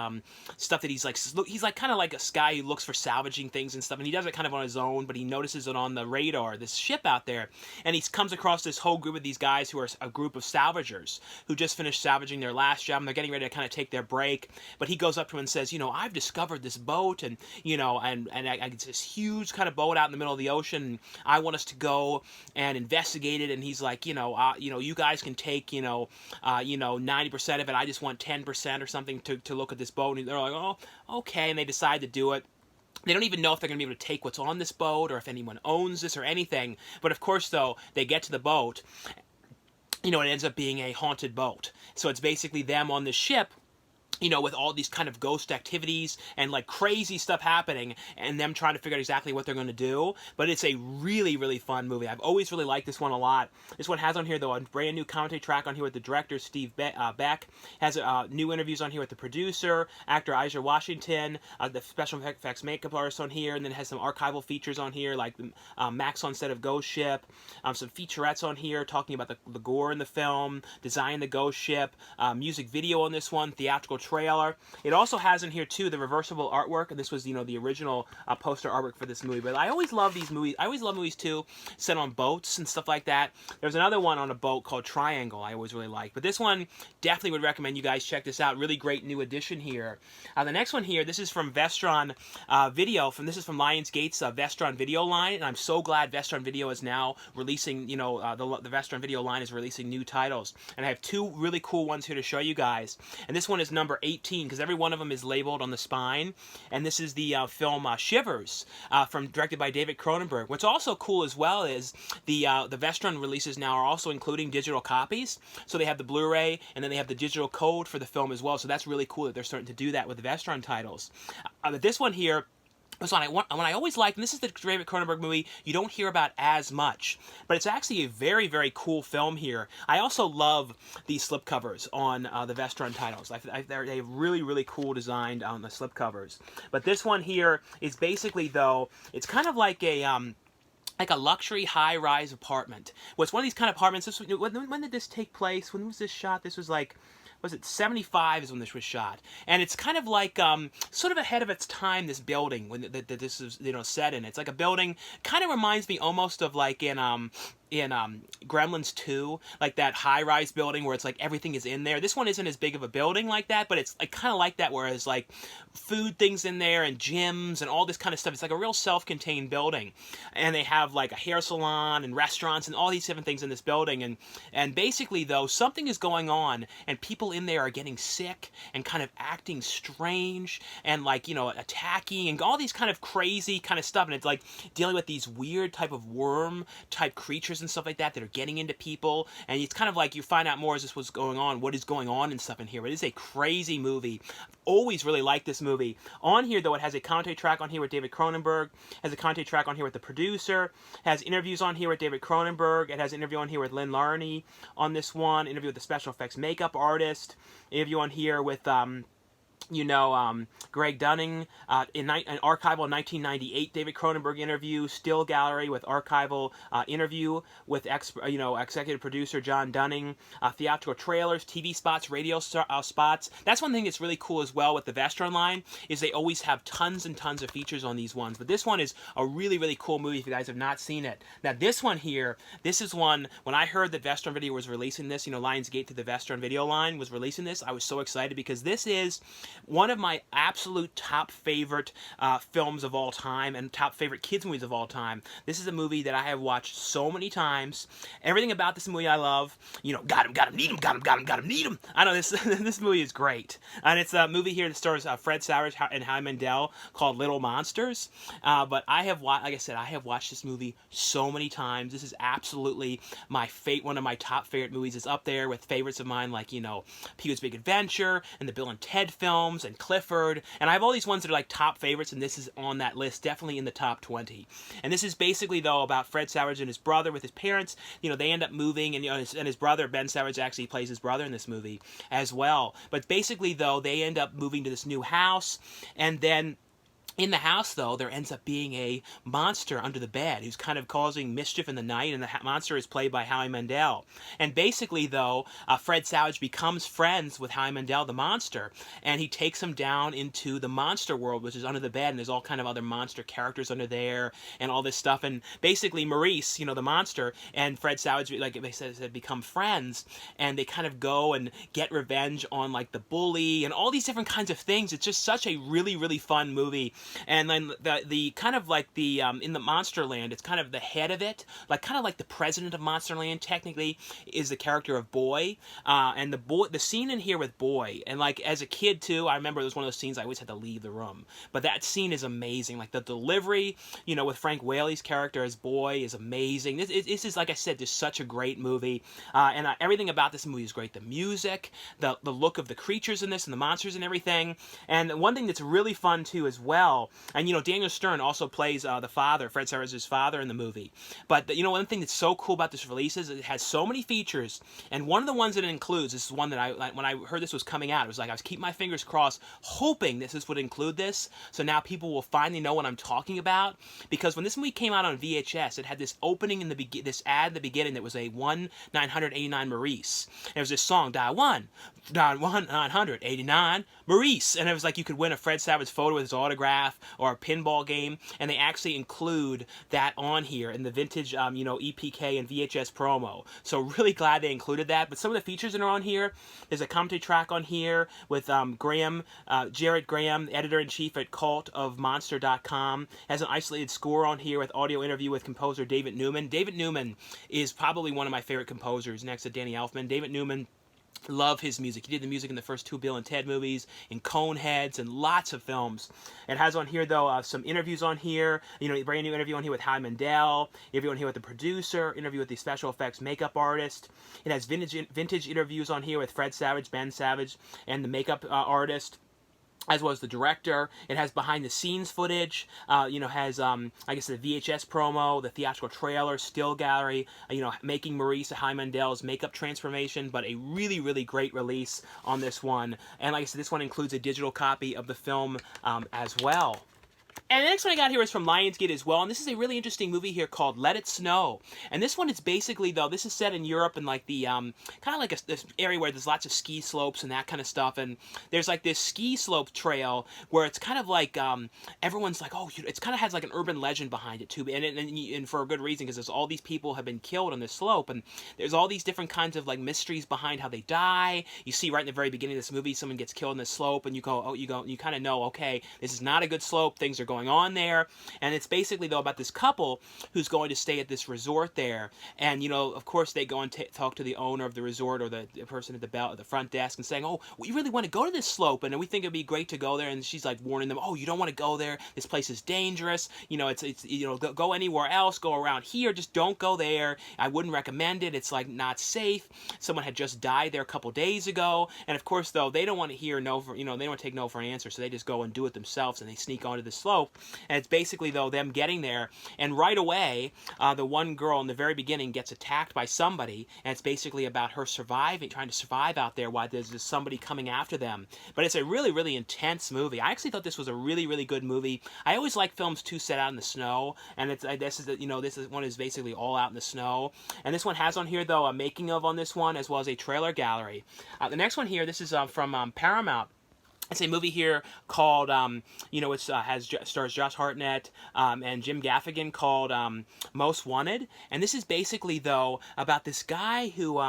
stuff that he's like kind of like a guy who looks for salvaging things and stuff, and he does it kind of on his own, but he notices it on the radar, this ship out there, and he comes across this whole group of these guys who are a group of salvagers who just finished salvaging their last job, and they're getting ready to kind of take their break. But he goes up to him and says, you know, I've discovered this boat, and you know, and it's this huge kind of boat out in the middle of the ocean, and I want us to go and investigate it. And he's like, you know, you guys can take, 90% of it. I just want 10% or something to look at this boat. And they're like, oh, okay, and they decide to do it. They don't even know if they're going to be able to take what's on this boat, or if anyone owns this or anything. But of course, though, they get to the boat, you know, it ends up being a haunted boat. So it's basically them on the ship, you know, with all these kind of ghost activities and like crazy stuff happening, and them trying to figure out exactly what they're going to do. But it's a really, really fun movie. I've always really liked this one a lot. This one has on here, though, a brand new commentary track on here with the director, Steve Beck. Has new interviews on here with the producer, actor Isaiah Washington, the special effects makeup artist on here, and then has some archival features on here, like Max on set of Ghost Ship, some featurettes on here talking about the gore in the film, designing the Ghost Ship, music video on this one, theatrical trailer. It also has in here too the reversible artwork, and this was, you know, the original poster artwork for this movie. But I always love these movies. I always love movies too set on boats and stuff like that. There's another one on a boat called Triangle I always really like, but this one definitely would recommend you guys check this out. Really great new edition here. The next one here, this is from Vestron Video. This is from Lionsgate's Vestron Video line, and I'm so glad Vestron Video is now releasing, you know, the Vestron Video line is releasing new titles, and I have two really cool ones here to show you guys. And this one is number 18, because every one of them is labeled on the spine. And this is the film Shivers, directed by David Cronenberg. What's also cool as well is the Vestron releases now are also including digital copies. So they have the Blu-ray, and then they have the digital code for the film as well. So that's really cool that they're starting to do that with the Vestron titles. But this one here, this one I always liked, and this is the David Cronenberg movie you don't hear about as much, but it's actually a very, very cool film here. I also love these slipcovers on the Vestron titles. They're really, really cool designed on the slipcovers. But this one here is basically, though, it's kind of like a luxury high-rise apartment. Well, it's one of these kind of apartments. When did this take place? When was this shot? This was like, was it 75 is when this was shot, and it's kind of like sort of ahead of its time, this building when this is, you know, set in. It's like a building, kind of reminds me almost of like in Gremlins 2, like that high-rise building where it's like everything is in there. This one isn't as big of a building like that, but it's like kind of like that, whereas like food things in there and gyms and all this kind of stuff. It's like a real self-contained building, and they have like a hair salon and restaurants and all these different things in this building. And basically, though, something is going on, and people in there are getting sick and kind of acting strange and like, you know, attacking and all these kind of crazy kind of stuff. And it's like dealing with these weird type of worm type creatures and stuff like that are getting into people. And it's kind of like you find out more as this was going on, what is going on and stuff in here. But it is a crazy movie. I've always really liked this movie. On here, though, it has a commentary track on here with David Cronenberg, has a commentary track on here with the producer, has interviews on here with David Cronenberg, it has an interview on here with Lynn Larney on this one, interview with the special effects makeup artist, interview on here with Greg Dunning, an archival 1998 David Cronenberg interview, still gallery with archival interview with executive producer John Dunning, theatrical trailers, TV spots, radio spots. That's one thing that's really cool as well with the Vestron line, is they always have tons and tons of features on these ones. But this one is a really, really cool movie if you guys have not seen it. Now this one here, this is one, when I heard that Vestron Video was releasing this, Lionsgate to the Vestron Video line was releasing this, I was so excited because this is one of my absolute top favorite films of all time and top favorite kids movies of all time. This is a movie that I have watched so many times. Everything about this movie I love. You know, got him, need him, got him, need him. I know this this movie is great. And it's a movie here that stars Fred Savage and Howie Mandel called Little Monsters. But I have like I said, I have watched this movie so many times. This is absolutely one of my top favorite movies. It's up there with favorites of mine like, you know, Pee-wee's Big Adventure and the Bill and Ted films and Clifford. And I have all these ones that are like top favorites, and this is on that list, definitely in the top 20. And this is basically, though, about Fred Savage and his brother with his parents. You know, they end up moving, and you know, his brother, Ben Savage, actually plays his brother in this movie as well. But basically, though, they end up moving to this new house, and then in the house, though, there ends up being a monster under the bed who's kind of causing mischief in the night, and the monster is played by Howie Mandel. And basically, though, Fred Savage becomes friends with Howie Mandel, the monster, and he takes him down into the monster world, which is under the bed, and there's all kind of other monster characters under there and all this stuff. And basically, Maurice, you know, the monster, and Fred Savage, like they said, become friends, and they kind of go and get revenge on, like, the bully and all these different kinds of things. It's just such a really, really fun movie. And then the kind of like the in the Monsterland, it's kind of the head of it, like kind of like the president of Monsterland technically is the character of Boy, and the scene in here with Boy, and like as a kid too, I remember it was one of those scenes I always had to leave the room, but that scene is amazing. Like the delivery, you know, with Frank Whaley's character as Boy is amazing. This is, like I said, just such a great movie, and everything about this movie is great. The music, the look of the creatures in this and the monsters and everything. And one thing that's really fun too as well. And, you know, Daniel Stern also plays the father, Fred Savage's father in the movie. But, you know, one thing that's so cool about this release is it has so many features. And one of the ones that it includes, this is one that when I heard this was coming out, it was like I was keeping my fingers crossed, hoping this would include this. So now people will finally know what I'm talking about. Because when this movie came out on VHS, it had this opening in this ad at the beginning that was a 1-989 Maurice. And it was this song, dial 1-989 Maurice. And it was like you could win a Fred Savage photo with his autograph or a pinball game, and they actually include that on here in the vintage, you know, EPK and VHS promo. So really glad they included that. But some of the features that are on here, there's a commentary track on here with Jared Graham, editor-in-chief at cultofmonster.com, has an isolated score on here with audio interview with composer David Newman. David Newman is probably one of my favorite composers next to Danny Elfman. David Newman, love his music. He did the music in the first 2 Bill and Ted movies, in Coneheads, and lots of films. It has on here, though, some interviews on here. You know, a brand new interview on here with Howie Mandel, interview on here with the producer, interview with the special effects makeup artist. It has vintage interviews on here with Fred Savage, Ben Savage, and the makeup artist, as well as the director. It has behind-the-scenes footage, you know, has, I guess, the VHS promo, the theatrical trailer, still gallery, you know, making Maurice Howie Mandel's makeup transformation, but a really, really great release on this one. And like I said, this one includes a digital copy of the film as well. And the next one I got here is from Lionsgate as well, and this is a really interesting movie here called Let It Snow. And this one is basically, though, this is set in Europe and like the, kind of like this area where there's lots of ski slopes and that kind of stuff, and there's like this ski slope trail where it's kind of like, everyone's like, oh, it's kind of has like an urban legend behind it too, and for a good reason, because there's all these people have been killed on this slope, and there's all these different kinds of like mysteries behind how they die. You see right in the very beginning of this movie, someone gets killed on this slope, and you kind of know, okay, this is not a good slope, things are going on there. And it's basically, though, about this couple who's going to stay at this resort there, and you know, of course, they go and talk to the owner of the resort or the person at the front desk and saying, oh, we really want to go to this slope, and we think it'd be great to go there. And she's like warning them, oh, you don't want to go there, this place is dangerous, you know, it's you know, go anywhere else, go around here, just don't go there, I wouldn't recommend it, it's like not safe. Someone had just died there a couple days ago. And of course, though, they don't want to hear no for, you know, they don't want to take no for an answer, so they just go and do it themselves, and they sneak onto the slope. And it's basically, though, them getting there, and right away, the one girl in the very beginning gets attacked by somebody, and it's basically about her surviving, trying to survive out there while there's just somebody coming after them. But it's a really, really intense movie. I actually thought this was a really, really good movie. I always like films too set out in the snow, and this is one is basically all out in the snow. And this one has on here, though, a making of on this one, as well as a trailer gallery. The next one here, this is from Paramount. It's a movie here called, it stars Josh Hartnett and Jim Gaffigan, called Most Wanted. And this is basically, though, about this guy who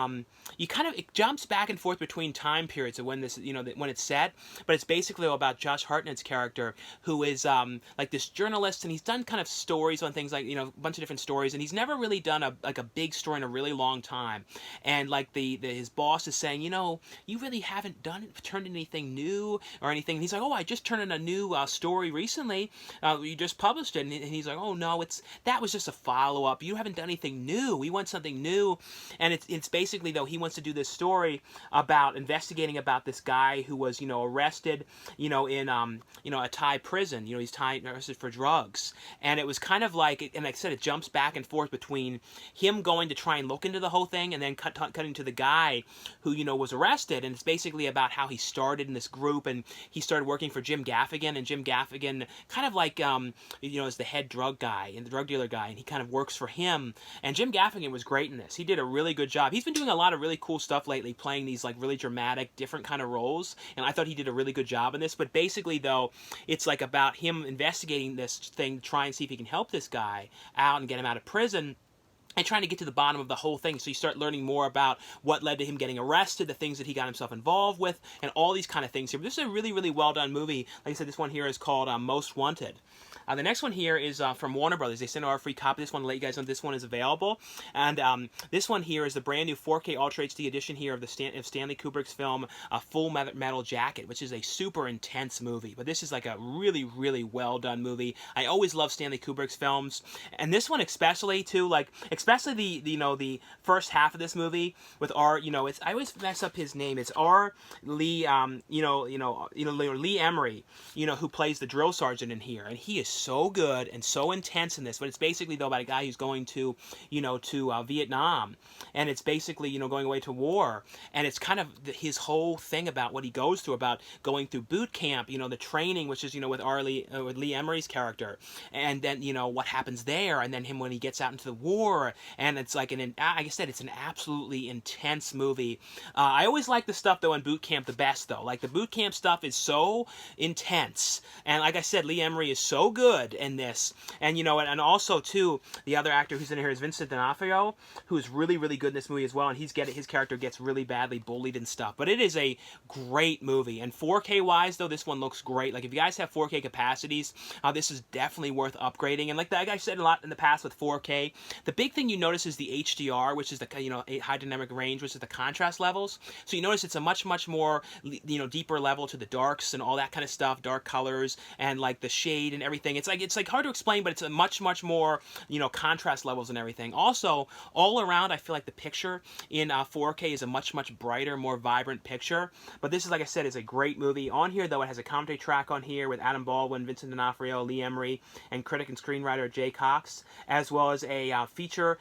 it jumps back and forth between time periods of when this, when it's set. But it's basically about Josh Hartnett's character, who is like this journalist, and he's done kind of stories on things like, a bunch of different stories, and he's never really done a big story in a really long time. And like his boss is saying, you really haven't turned anything new or anything. And he's like, oh, I just turned in a new story recently. You just published it. And he's like, oh, no, that was just a follow-up. You haven't done anything new. We want something new. And it's basically, though, he wants to do this story about investigating about this guy who was, arrested, in, a Thai prison. He's arrested for drugs. And it was kind of like, and like I said, it jumps back and forth between him going to try and look into the whole thing and then cutting to the guy who, was arrested. And it's basically about how he started in this group, and he started working for Jim Gaffigan, and Jim Gaffigan kind of like, is the head drug guy and the drug dealer guy, and he kind of works for him. And Jim Gaffigan was great in this. He did a really good job. He's been doing a lot of really cool stuff lately, playing these like really dramatic, different kind of roles, and I thought he did a really good job in this. But basically, though, it's like about him investigating this thing, trying to see if he can help this guy out and get him out of prison, and trying to get to the bottom of the whole thing. So you start learning more about what led to him getting arrested, the things that he got himself involved with, and all these kind of things here. But this is a really, really well done movie. Like I said, this one here is called Most Wanted. The next one here is from Warner Brothers. They sent out a free copy. This one to let you guys know this one is available. And this one here is the brand new 4K Ultra HD edition here of Stanley Kubrick's film Full Metal Jacket, which is a super intense movie. But this is like a really, really well done movie. I always love Stanley Kubrick's films, and this one especially too. Especially the first half of this movie with I always mess up his name. It's R. Lee Lee Emery, who plays the drill sergeant in here, and he is so good and so intense in this. But it's basically, though, about a guy who's going to Vietnam, and it's basically going away to war, and it's kind of his whole thing about what he goes through, about going through boot camp, the training, which is with with Lee Emery's character, and then what happens there, and then him when he gets out into the war. And it's like like I said, it's an absolutely intense movie. I always like the stuff, though, in boot camp the best, though. Like, the boot camp stuff is so intense. And like I said, Lee Emery is so good in this. And, and also, too, the other actor who's in here is Vincent D'Onofrio, who's really, really good in this movie as well. And his character gets really badly bullied and stuff. But it is a great movie. And 4K-wise, though, this one looks great. Like, if you guys have 4K capacities, this is definitely worth upgrading. And like I said a lot in the past with 4K, the big thing you notice is the HDR, which is the high dynamic range, which is the contrast levels. So you notice it's a much more deeper level to the darks and all that kind of stuff, dark colors and like the shade and everything. It's like hard to explain, but it's a much more contrast levels and everything. Also, all around, I feel like the picture in 4K is a much brighter, more vibrant picture. But this is, like I said, is a great movie. On here, though, it has a commentary track on here with Adam Baldwin, Vincent D'Onofrio, Lee Emery, and critic and screenwriter Jay Cox, as well as a feature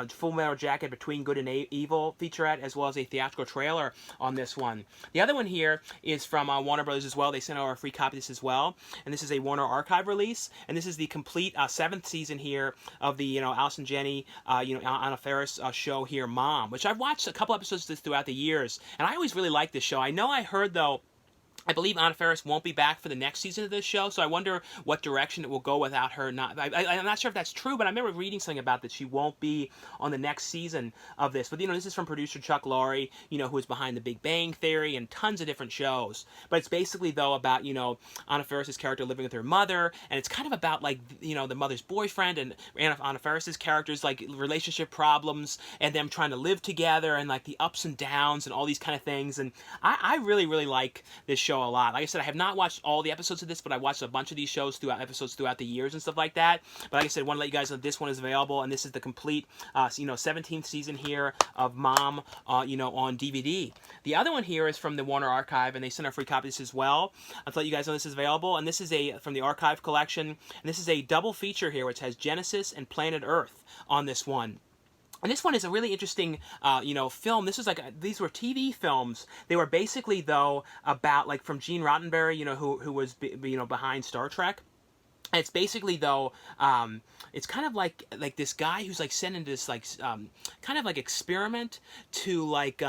Full Metal Jacket Between Good and Evil featurette, as well as a theatrical trailer on this one. The other one here is from Warner Brothers as well. They sent out a free copy of this as well, and this is a Warner Archive release, and this is the complete 7th season here of the Allison Janney Anna Faris show here, Mom, which I've watched a couple episodes of this throughout the years, and I always really liked this show. I know I heard, though, I believe Anna Faris won't be back for the next season of this show, so I wonder what direction it will go without her. I'm not sure if that's true, but I remember reading something about that she won't be on the next season of this. But, this is from producer Chuck Lorre, who is behind The Big Bang Theory and tons of different shows. But it's basically, though, about, Anna Faris's character living with her mother, and it's kind of about, like, the mother's boyfriend and Anna Faris's character's, like, relationship problems and them trying to live together and, like, the ups and downs and all these kind of things. And I really, really like this show a lot. Like I said, I have not watched all the episodes of this, but I watched a bunch of these shows throughout the years and stuff like that. But like I said, I want to let you guys know this one is available, and this is the complete 17th season here of Mom on DVD. The other one here is from the Warner Archive, and they sent a free copy of this as well. I'll let you guys know this is available, and this is from the Archive collection, and this is a double feature here, which has Genesis and Planet Earth on this one. And this one is a really interesting, film. This is these were TV films. They were basically, though, about, like, from Gene Roddenberry, who was, behind Star Trek. And it's basically though, it's kind of like this guy who's like sent into this like kind of like experiment to like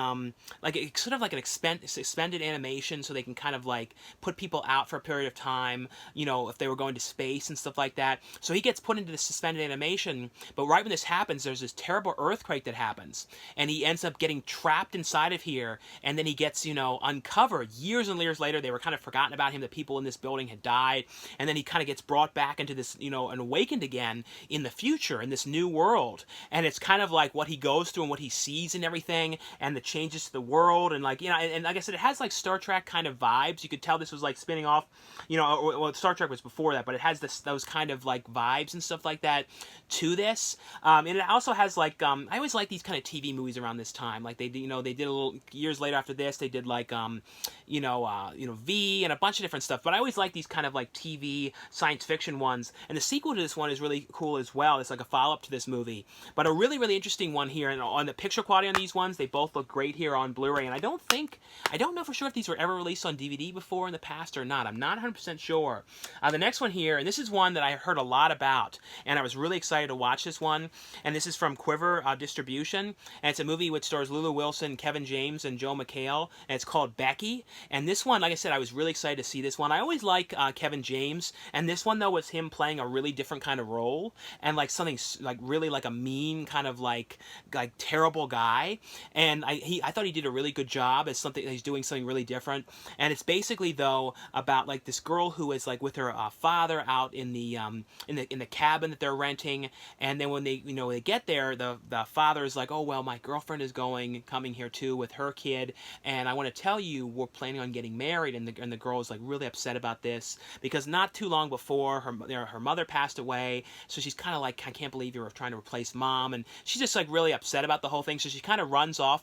it's sort of like an suspended animation, so they can kind of like put people out for a period of time, you know, if they were going to space and stuff like that. So he gets put into this suspended animation, but right when this happens, there's this terrible earthquake that happens, and he ends up getting trapped inside of here, and then he gets, you know, uncovered years and years later. They were kind of forgotten about him. The people in this building had died, and then he kind of gets brought back into this, you know, and awakened again in the future in this new world. And it's kind of like what he goes through and what he sees and everything, and the changes to the world, and like, you know, and like I said, it has like Star Trek kind of vibes. You could tell this was like spinning off, you know, well, Star Trek was before that, but it has those kind of like vibes and stuff like that to this. And it also has like I always like these kind of TV movies around this time. Like they, you know, they did a little years later after this, they did like you know, V and a bunch of different stuff. But I always like these kind of like TV science fiction ones. And the sequel to this one is really cool as well. It's like a follow-up to this movie. But a really, really interesting one here. And on the picture quality on these ones, they both look great here on Blu-ray. And I don't know for sure if these were ever released on DVD before in the past or not. I'm not 100% sure. The next one here, and this is one that I heard a lot about, and I was really excited to watch this one. And this is from Quiver Distribution. And it's a movie which stars Lulu Wilson, Kevin James, and Joe McHale. And it's called Becky. And this one, like I said, I was really excited to see this one. I always like Kevin James. And this one, though, was him playing a really different kind of role, and like something like really like a mean kind of like terrible guy. And I thought he did a really good job as something. He's doing something really different. And it's basically though about like this girl who is like with her father out in the cabin that they're renting. And then when they get there, the father is like, oh well, my girlfriend is coming here too with her kid, and I want to tell you we're planning on getting married. And the girl is like really upset about this because not too long before her mother passed away, so she's kind of like, I can't believe you're trying to replace mom, and she's just like really upset about the whole thing. So she kind of runs off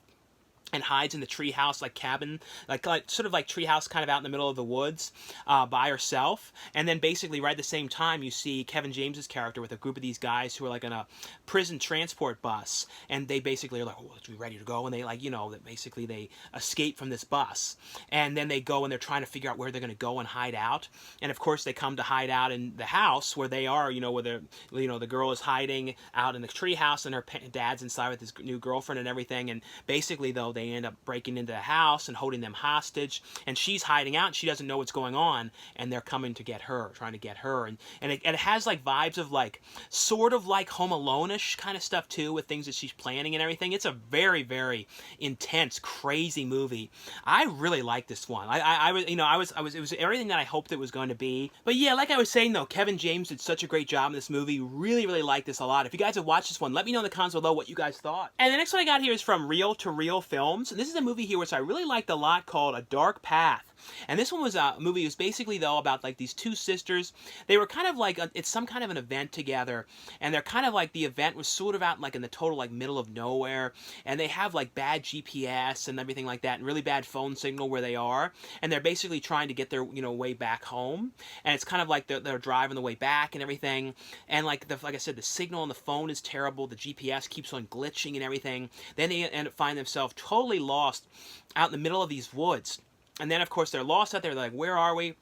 and hides in the treehouse, like cabin, like sort of like treehouse kind of out in the middle of the woods by herself. And then basically right at the same time, you see Kevin James's character with a group of these guys who are like on a prison transport bus, and they basically are like, oh, let's be ready to go. And they like, you know, that basically they escape from this bus, and then they go and they're trying to figure out where they're going to go and hide out. And of course they come to hide out in the house where they are, you know, where the girl is hiding out in the treehouse, and her dad's inside with his new girlfriend and everything. And basically though, they end up breaking into the house and holding them hostage, and she's hiding out and she doesn't know what's going on, and they're coming to get her, trying to get her. And it has like vibes of like sort of like Home Alone-ish kind of stuff too, with things that she's planning and everything. It's a very, very intense, crazy movie. I really like this one. It was everything that I hoped it was going to be. But yeah, like I was saying though, Kevin James did such a great job in this movie. Really, really like this a lot. If you guys have watched this one, let me know in the comments below what you guys thought. And the next one I got here is from Reel to Reel Films. And this is a movie here which I really liked a lot, called A Dark Path. And this one was a movie, it was basically though about like these two sisters. They were kind of like, it's some kind of an event together, and they're kind of like, the event was sort of out like in the total like middle of nowhere, and they have like bad GPS and everything like that, and really bad phone signal where they are, and they're basically trying to get their way back home. And it's kind of like they're driving the way back and everything, and like I said, the signal on the phone is terrible, the GPS keeps on glitching and everything. Then they end up finding themselves totally lost out in the middle of these woods. And then, of course, they're lost out there. They're like, where are we? And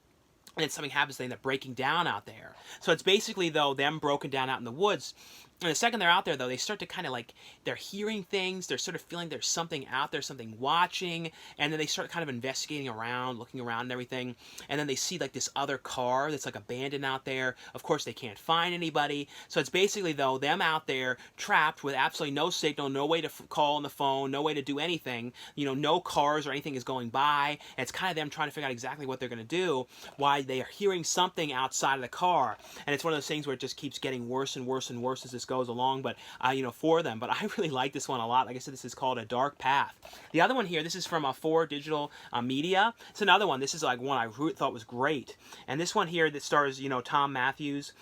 then something happens. They end up breaking down out there. So it's basically, though, them broken down out in the woods. And the second they're out there, though, they start to kind of like, they're hearing things. They're sort of feeling there's something out there, something watching. And then they start kind of investigating around, looking around and everything. And then they see like this other car that's like abandoned out there. Of course, they can't find anybody. So it's basically, though, them out there trapped with absolutely no signal, no way to call on the phone, no way to do anything. You know, no cars or anything is going by. And it's kind of them trying to figure out exactly what they're going to do, why they are hearing something outside of the car. And it's one of those things where it just keeps getting worse and worse and worse as this goes along, but for them. But I really like this one a lot. Like I said, this is called A Dark Path. The other one here, this is from 4 Digital Media. It's another one. This is like one I thought was great. And this one here that stars, Tom Matthews,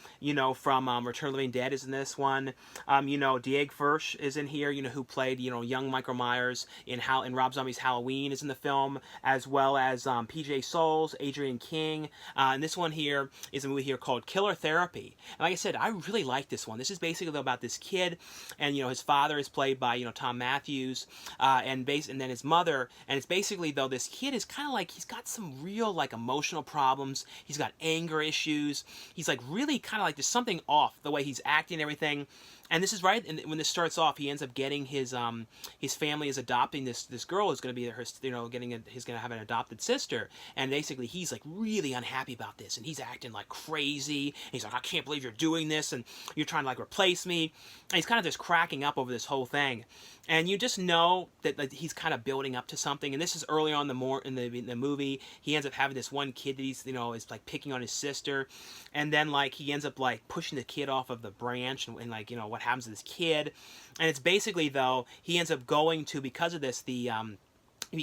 from Return of the Living Dead is in this one. Diego Furch is in here, who played, young Michael Myers in Rob Zombie's Halloween is in the film, as well as PJ Souls, Adrian King. And this one here is a movie here called Killer Therapy. And like I said, I really like this one. This is basically basically about this kid, and his father is played by Tom Matthews, and then his mother, and it's basically though this kid is kind of like he's got some real like emotional problems. He's got anger issues. He's like really kind of like there's something off the way he's acting and everything. And this is right, and when this starts off, he ends up getting his family is adopting this girl who's going to be her, he's going to have an adopted sister, and basically he's like really unhappy about this, and he's acting like crazy. And he's like, I can't believe you're doing this, and you're trying to like replace me. And he's kind of just cracking up over this whole thing, and you just know that like, he's kind of building up to something. And this is early on in the movie. He ends up having this one kid that he's is like picking on his sister, and then like he ends up like pushing the kid off of the branch, and like what happens to this kid. And it's basically though he ends up going to, because of this, he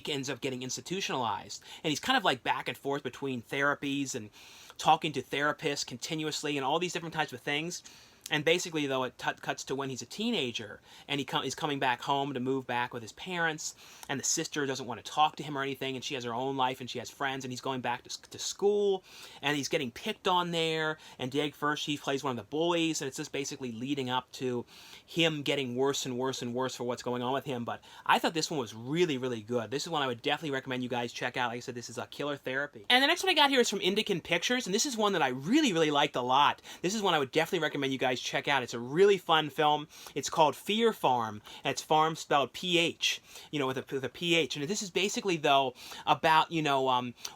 ends up getting institutionalized, and he's kind of like back and forth between therapies and talking to therapists continuously and all these different types of things. And basically, though, it cuts to when he's a teenager, and he's coming back home to move back with his parents, and the sister doesn't want to talk to him or anything, and she has her own life, and she has friends, and he's going back to school, and he's getting picked on there, and first he plays one of the bullies, and it's just basically leading up to him getting worse and worse and worse for what's going on with him. But I thought this one was really, really good. This is one I would definitely recommend you guys check out. Like I said, this is a killer therapy. And the next one I got here is from Indican Pictures, and this is one that I really, really liked a lot. This is one I would definitely recommend you guys check out. It's a really fun film. It's called Pharam, and it's farm spelled P-H, with a P-H. And this is basically, though, about,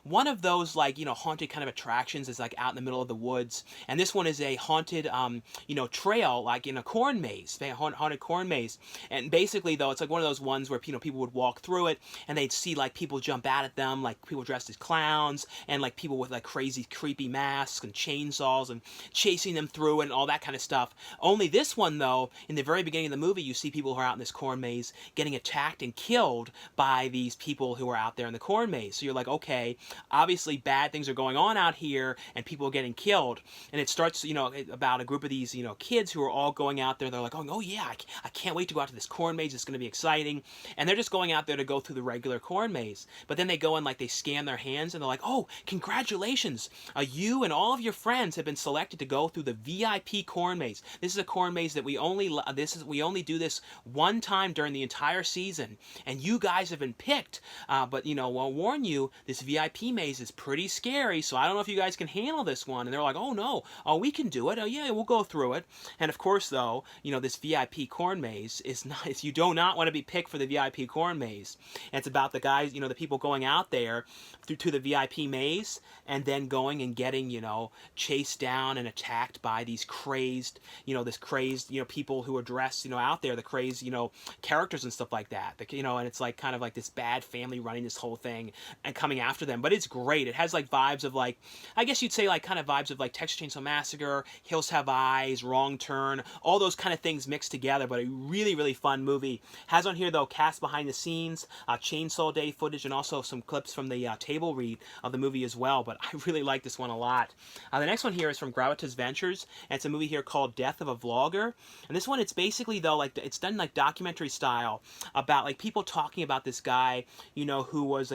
one of those, like, haunted kind of attractions is, like, out in the middle of the woods. And this one is a haunted, trail, like in a corn maze, a haunted corn maze. And basically, though, it's like one of those ones where, people would walk through it, and they'd see, like, people jump out at them, like people dressed as clowns, and, like, people with, like, crazy, creepy masks and chainsaws and chasing them through it and all that kind of stuff. Only this one, though, in the very beginning of the movie, you see people who are out in this corn maze getting attacked and killed by these people who are out there in the corn maze. So you're like, okay, obviously bad things are going on out here, and people are getting killed. And it starts, about a group of these, kids who are all going out there. They're like, oh yeah, I can't wait to go out to this corn maze. It's going to be exciting. And they're just going out there to go through the regular corn maze. But then they go and, like, they scan their hands, and they're like, oh, congratulations. You and all of your friends have been selected to go through the VIP corn maze. This is a corn maze that we only do this one time during the entire season, and you guys have been picked. But I'll warn you, this VIP maze is pretty scary, so I don't know if you guys can handle this one. And they're like, oh no, we can do it. Oh yeah, we'll go through it. And of course, though, this VIP corn maze is not. You do not want to be picked for the VIP corn maze. And it's about the guys, the people going out there to the VIP maze, and then going and getting, chased down and attacked by these crazed, people who are dressed, out there, the crazed, characters and stuff like that. And it's like kind of like this bad family running this whole thing and coming after them. But it's great. It has like vibes of like, I guess you'd say like kind of vibes of like Texas Chainsaw Massacre, Hills Have Eyes, Wrong Turn, all those kind of things mixed together. But a really, really fun movie. Has on here though cast behind the scenes, Chainsaw Day footage, and also some clips from the table read of the movie as well. But I really like this one a lot. The next one here is from Gravitas Ventures, and it's a movie here called Death of a Vlogger. And this one, it's basically though like it's done like documentary style about like people talking about this guy, who was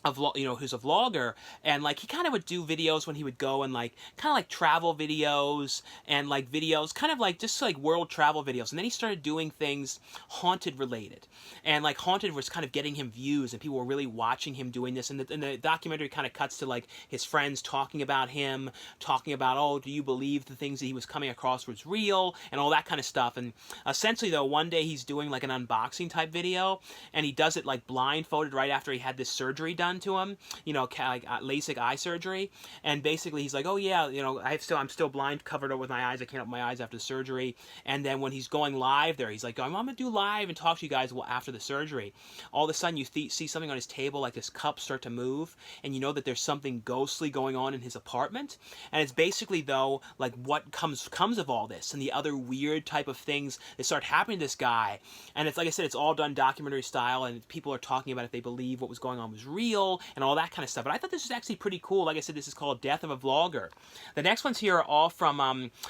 who's a vlogger, and like he kind of would do videos when he would go and like kind of like travel videos and like videos kind of like just like world travel videos. And then he started doing things haunted related, and like haunted was kind of getting him views, and people were really watching him doing this. And the documentary kind of cuts to like his friends talking about him, talking about, oh, do you believe the things that he was coming across was real, and all that kind of stuff. And essentially though, one day he's doing like an unboxing type video, and he does it like blindfolded right after he had this surgery done to him, like LASIK eye surgery. And basically he's like, oh yeah, I'm still blind, covered up with my eyes, I can't open my eyes after the surgery. And then when he's going live there, he's like, I'm gonna do live and talk to you guys after the surgery. All of a sudden you see something on his table, like this cup start to move, and you know that there's something ghostly going on in his apartment. And it's basically though like what comes of all this, and the other weird type of things that start happening to this guy. And it's like I said, it's all done documentary style, and people are talking about if they believe what was going on was real, kill and all that kind of stuff. But I thought this was actually pretty cool. Like I said, this is called Death of a Vlogger. The next ones here are all from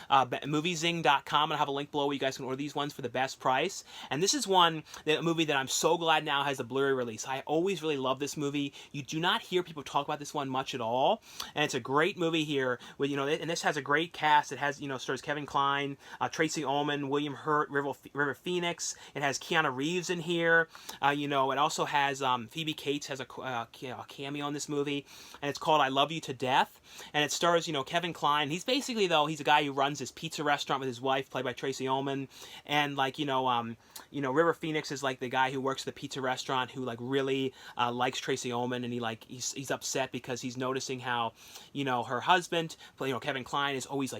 moviezing.com, and I'll have a link below where you guys can order these ones for the best price. And this is a movie that I'm so glad now has a Blu-ray release. I always really love this movie. You do not hear people talk about this one much at all, and it's a great movie here. With and this has a great cast. It has stars Kevin Kline, Tracy Ullman, William Hurt, River Phoenix. It has Keanu Reeves in here. It also has Phoebe Cates has a cameo in this movie, and it's called I Love You to Death. And it stars Kevin Kline. He's basically he's a guy who runs this pizza restaurant with his wife, played by Tracy Ullman, and River Phoenix is like the guy who works at the pizza restaurant who really likes Tracy Ullman, and he's upset because he's noticing how her husband, Kevin Kline, is always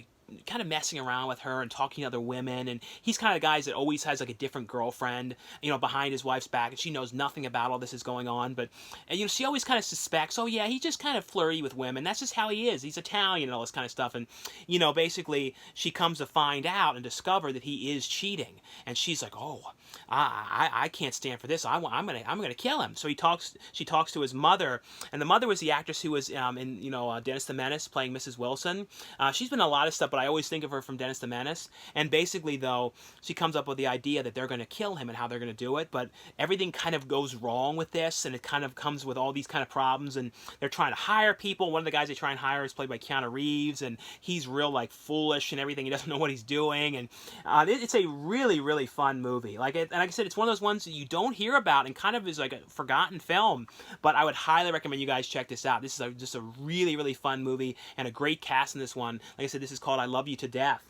kind of messing around with her and talking to other women, and he's kind of guys that always has a different girlfriend behind his wife's back, and she knows nothing about all this is going on, but she always kind of suspects, oh yeah, he's just kind of flirty with women, that's just how he is, he's Italian and all this kind of stuff. And basically she comes to find out and discover that he is cheating, and she's like, oh, I can't stand for this, I'm gonna kill him. So she talks to his mother, and the mother was the actress who was in Dennis the Menace, playing Mrs. Wilson. She's been in a lot of stuff, but I always think of her from Dennis the Menace. And basically, though, she comes up with the idea that they're going to kill him and how they're going to do it, but everything kind of goes wrong with this, and it kind of comes with all these kind of problems, and they're trying to hire people. One of the guys they try and hire is played by Keanu Reeves, and he's real foolish and everything. He doesn't know what he's doing, and it's a really, really fun movie. And like I said, it's one of those ones that you don't hear about and kind of is like a forgotten film, but I would highly recommend you guys check this out. This is just a really, really fun movie, and a great cast in this one. Like I said, this is called I Love You to Death.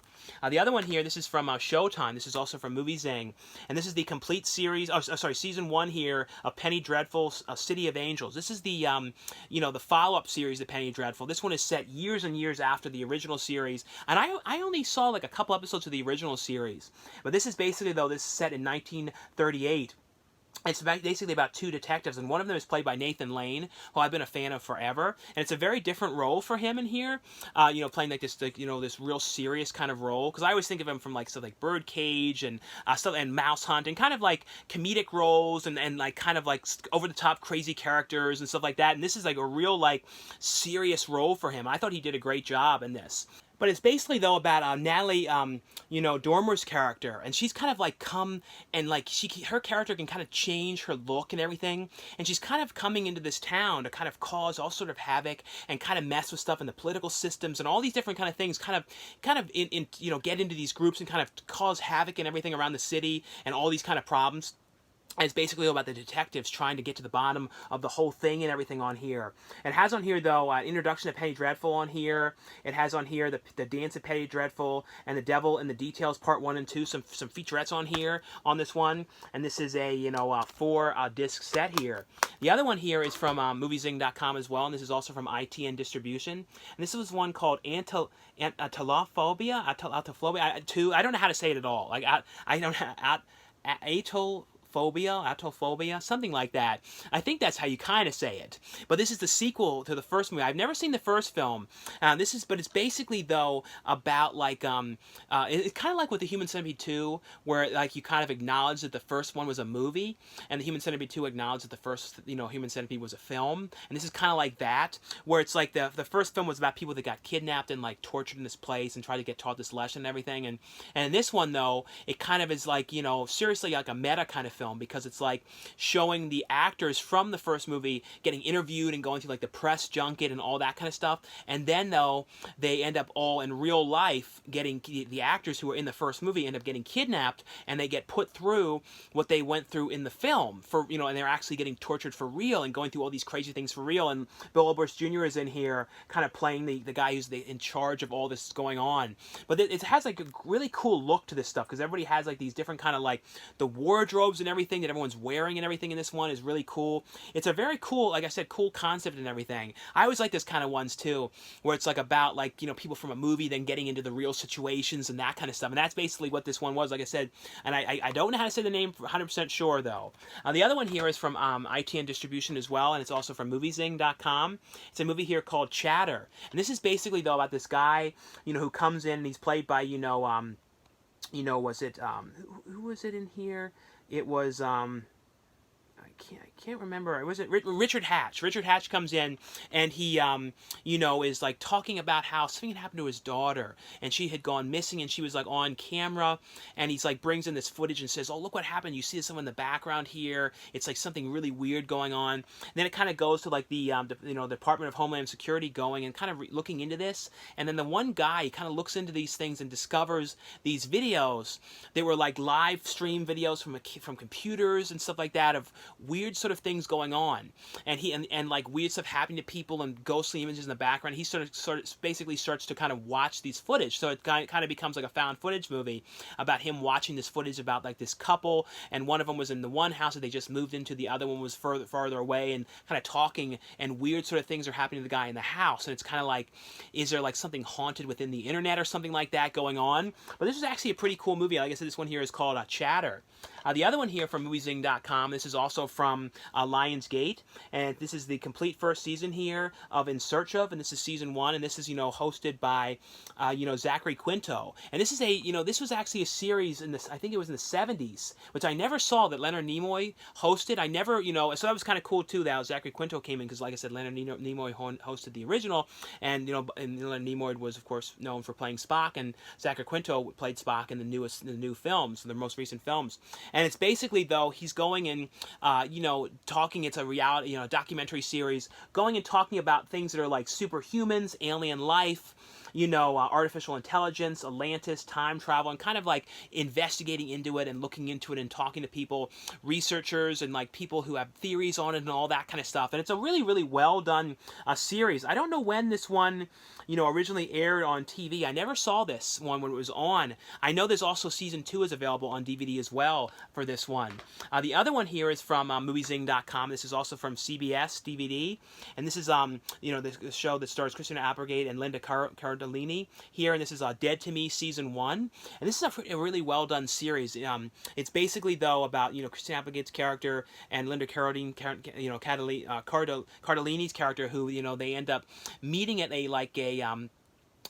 The other one here, this is from Showtime. This is also from MovieZing, and this is the complete series. Season 1 here of Penny Dreadful's City of Angels. This is the the follow-up series of Penny Dreadful. This one is set years and years after the original series, and I only saw a couple episodes of the original series, but this is basically this is set in 1938. It's basically about two detectives, and one of them is played by Nathan Lane, who I've been a fan of forever. And it's a very different role for him in here, playing this real serious kind of role. Because I always think of him from stuff like Birdcage and stuff and Mouse Hunt, and kind of comedic roles and kind of over the top crazy characters and stuff like that. And this is a real serious role for him. I thought he did a great job in this. But it's basically, though, about Natalie, Dormer's character. And she's kind of come and her character can kind of change her look and everything. And she's kind of coming into this town to kind of cause all sort of havoc and kind of mess with stuff in the political systems and all these different kind of things. Kind of get into these groups and kind of cause havoc and everything around the city and all these kind of problems. And it's basically about the detectives trying to get to the bottom of the whole thing and everything on here. It has on here, though, Introduction to Penny Dreadful on here. It has on here the Dance of Penny Dreadful and The Devil in the Details Part 1 and 2. Some featurettes on here on this one. And this is a 4-disc set here. The other one here is from moviezing.com as well, and this is also from ITN Distribution. And this was one called Atelophobia. I don't know how to say it at all. I don't know. Atophobia, something like that. I think that's how you kind of say it. But this is the sequel to the first movie. I've never seen the first film. But it's basically, though, about it's kind of like with the Human Centipede 2, where you kind of acknowledge that the first one was a movie, and the Human Centipede 2 acknowledged that the first Human Centipede was a film. And this is kind of like that, where it's the first film was about people that got kidnapped and tortured in this place and tried to get taught this lesson and everything. And in this one, though, it kind of is seriously a meta kind of film, because it's showing the actors from the first movie getting interviewed and going through the press junket and all that kind of stuff, and then, though, they end up all in real life getting the actors who were in the first movie end up getting kidnapped, and they get put through what they went through in the film and they're actually getting tortured for real and going through all these crazy things for real. And Bill Oberst Jr. is in here kind of playing the guy who's in charge of all this going on. But it has a really cool look to this stuff, because everybody has these different kind of the wardrobes and everything that everyone's wearing and everything in this one is really cool. It's a very cool, like I said, cool concept and everything. I always like this kind of ones too, where it's about people from a movie then getting into the real situations and that kind of stuff. And that's basically what this one was, like I said. And I don't know how to say the name 100% sure, though. The other one here is from ITN Distribution as well, and it's also from moviezing.com. It's a movie here called Chatter. And this is basically, though, about this guy, who comes in, and he's played by, was it, who was it in here? It was, I can't remember. Was it Richard Hatch? Richard Hatch comes in, and he is like talking about how something had happened to his daughter, and she had gone missing, and she was like on camera, and he's like brings in this footage and says, "Oh, look what happened! You see someone in the background here. It's like something really weird going on." And then it kind of goes to like the Department of Homeland Security going and kind of looking into this, and then the one guy kind of looks into these things and discovers these videos. They were like live stream videos from computers and stuff like that of weird sort of things going on, and like weird stuff happening to people and ghostly images in the background. He sort of basically starts to kind of watch these footage, so it kind of becomes like a found footage movie about him watching this footage about like this couple, and one of them was in the one house that they just moved into, the other one was farther away, and kind of talking, and weird sort of things are happening to the guy in the house, and it's kind of like, is there like something haunted within the internet or something like that going on? But this is actually a pretty cool movie. Like I said, this one here is called Chatter. The other one here from moviezing.com, this is also from Lionsgate, and this is the complete first season here of In Search Of, and this is season 1, and this is, hosted by, Zachary Quinto. And this is this was actually a series in this, I think it was in the 70s, which I never saw, that Leonard Nimoy hosted. I never, so that was kind of cool too that Zachary Quinto came in, because like I said, Leonard Nimoy hosted the original, and, and Leonard Nimoy was, of course, known for playing Spock, and Zachary Quinto played Spock in the new films, the most recent films. And it's basically, though, he's going and, talking, it's a reality, documentary series, going and talking about things that are like superhumans, alien life, artificial intelligence, Atlantis, time travel, and kind of like investigating into it and looking into it and talking to people, researchers, and like people who have theories on it and all that kind of stuff. And it's a really, really well done series. I don't know when this one, originally aired on TV. I never saw this one when it was on. I know there's also season 2 is available on DVD as well for this one. The other one here is from moviezing.com. This is also from CBS DVD, and this is the show that stars Christina Applegate and Linda Cardellini here, and this is Dead to Me season 1, and this is a really well done series. It's basically, though, about Christina Applegate's character and Linda Cardellini's character, who they end up meeting at a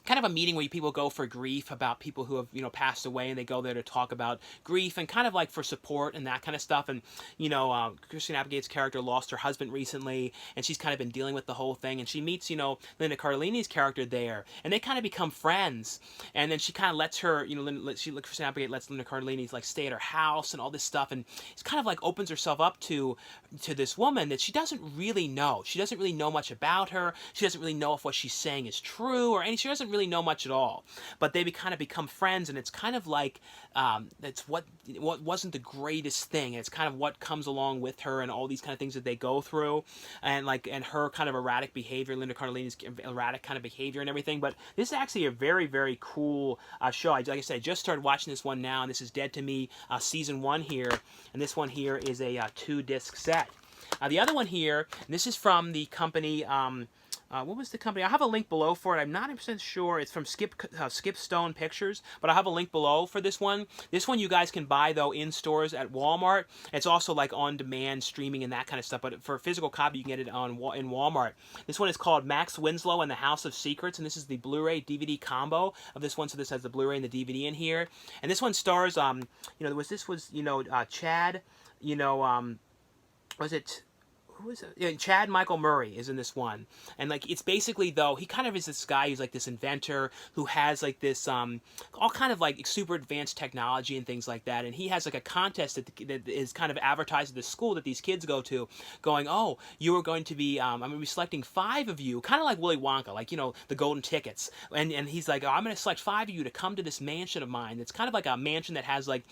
kind of a meeting where people go for grief about people who have passed away, and they go there to talk about grief and kind of like for support and that kind of stuff. And Christina Applegate's character lost her husband recently, and she's kind of been dealing with the whole thing, and she meets Linda Cardellini's character there, and they kind of become friends. And then she kind of lets her Christina Applegate lets Linda Cardellini like stay at her house and all this stuff, and it's kind of like opens herself up to this woman that she doesn't really know. She doesn't really know much about her. She doesn't really know if what she's saying is true or any. She doesn't really know much at all, but they kind of become friends, and it's kind of like it's what wasn't the greatest thing, and it's kind of what comes along with her and all these kind of things that they go through, and her kind of erratic behavior, Linda Cardellini's erratic kind of behavior and everything. But this is actually a very, very cool show. Like I said, I just started watching this one now, and this is Dead to Me season 1 here, and this one here is a 2-disc set. The other one here, and this is from the company, what was the company? I'll have a link below for it. I'm not 100% sure. It's from Skip Stone Pictures, but I'll have a link below for this one. This one you guys can buy, though, in stores at Walmart. It's also like on-demand streaming and that kind of stuff, but for a physical copy, you can get it in Walmart. This one is called Max Winslow and the House of Secrets, and this is the Blu-ray DVD combo of this one. So this has the Blu-ray and the DVD in here, and this one stars Chad, was it? Who is it? Yeah, Chad Michael Murray is in this one, and like it's basically, though, he kind of is this guy who's like this inventor who has like this all kind of like super advanced technology and things like that, and he has like a contest that is kind of advertised at the school that these kids go to, going, oh, you are going to be I'm going to be selecting 5 of you, kind of like Willy Wonka, like the golden tickets, and he's like, oh, I'm going to select 5 of you to come to this mansion of mine. It's kind of like a mansion that has like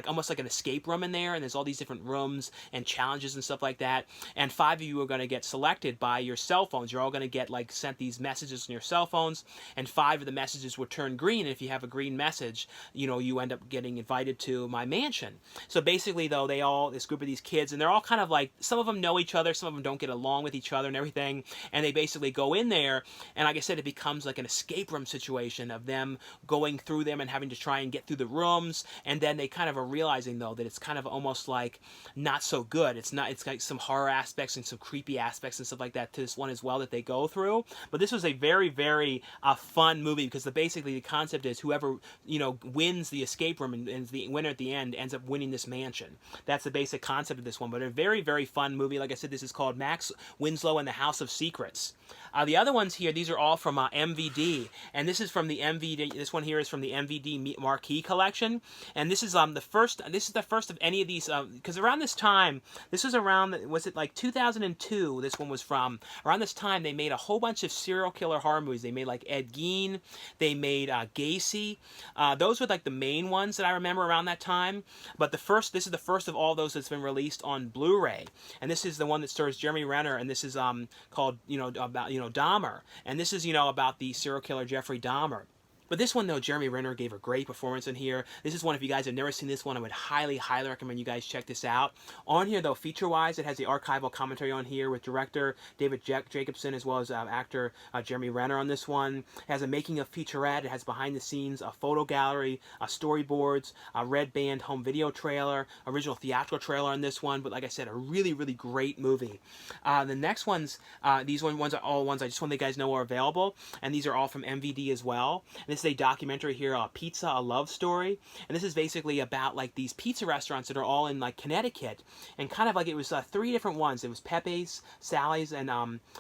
almost like an escape room in there, and there's all these different rooms and challenges and stuff like that. And 5 of you are going to get selected by your cell phones. You're all going to get like sent these messages on your cell phones, and 5 of the messages will turn green. And if you have a green message, you end up getting invited to my mansion. So basically, though, this group of these kids, and they're all kind of like, some of them know each other, some of them don't get along with each other and everything. And they basically go in there, and like I said, it becomes like an escape room situation of them going through them and having to try and get through the rooms. And then they kind of are realizing, though, that it's kind of almost like not so good. It's like some horror aspects and some creepy aspects and stuff like that to this one as well that they go through. But this was a very, very fun movie because basically the concept is whoever, you know, wins the escape room and the winner at the end ends up winning this mansion. That's the basic concept of this one. But a very, very fun movie. Like I said, this is called Max Winslow and the House of Secrets. The other ones here, these are all from MVD, and this is from the MVD. This one here is from the MVD Marquee collection, and this is the first. This is the first of any of these because around this time, this was around, was it like 2002? This one was from around this time. They made a whole bunch of serial killer horror movies. They made like Ed Gein, they made Gacy. Those were like the main ones that I remember around that time. But this is the first of all those that's been released on Blu-ray, and this is the one that stars Jeremy Renner, and this is called about Dahmer, and this is about the serial killer Jeffrey Dahmer. But this one, though, Jeremy Renner gave a great performance in here. This is one, if you guys have never seen this one, I would highly, highly recommend you guys check this out. On here, though, feature-wise, it has the archival commentary on here with director David Jacobson as well as actor Jeremy Renner on this one. It has a making-of featurette. It has behind-the-scenes a photo gallery, storyboards, a red band home video trailer, original theatrical trailer on this one. But like I said, a really, really great movie. The next ones, these ones are all ones I just want you guys to know are available, and these are all from MVD as well. And this is a documentary here, Pizza, a Love Story, and this is basically about like these pizza restaurants that are all in like Connecticut, and kind of like it was 3 different ones. It was Pepe's, Sally's, and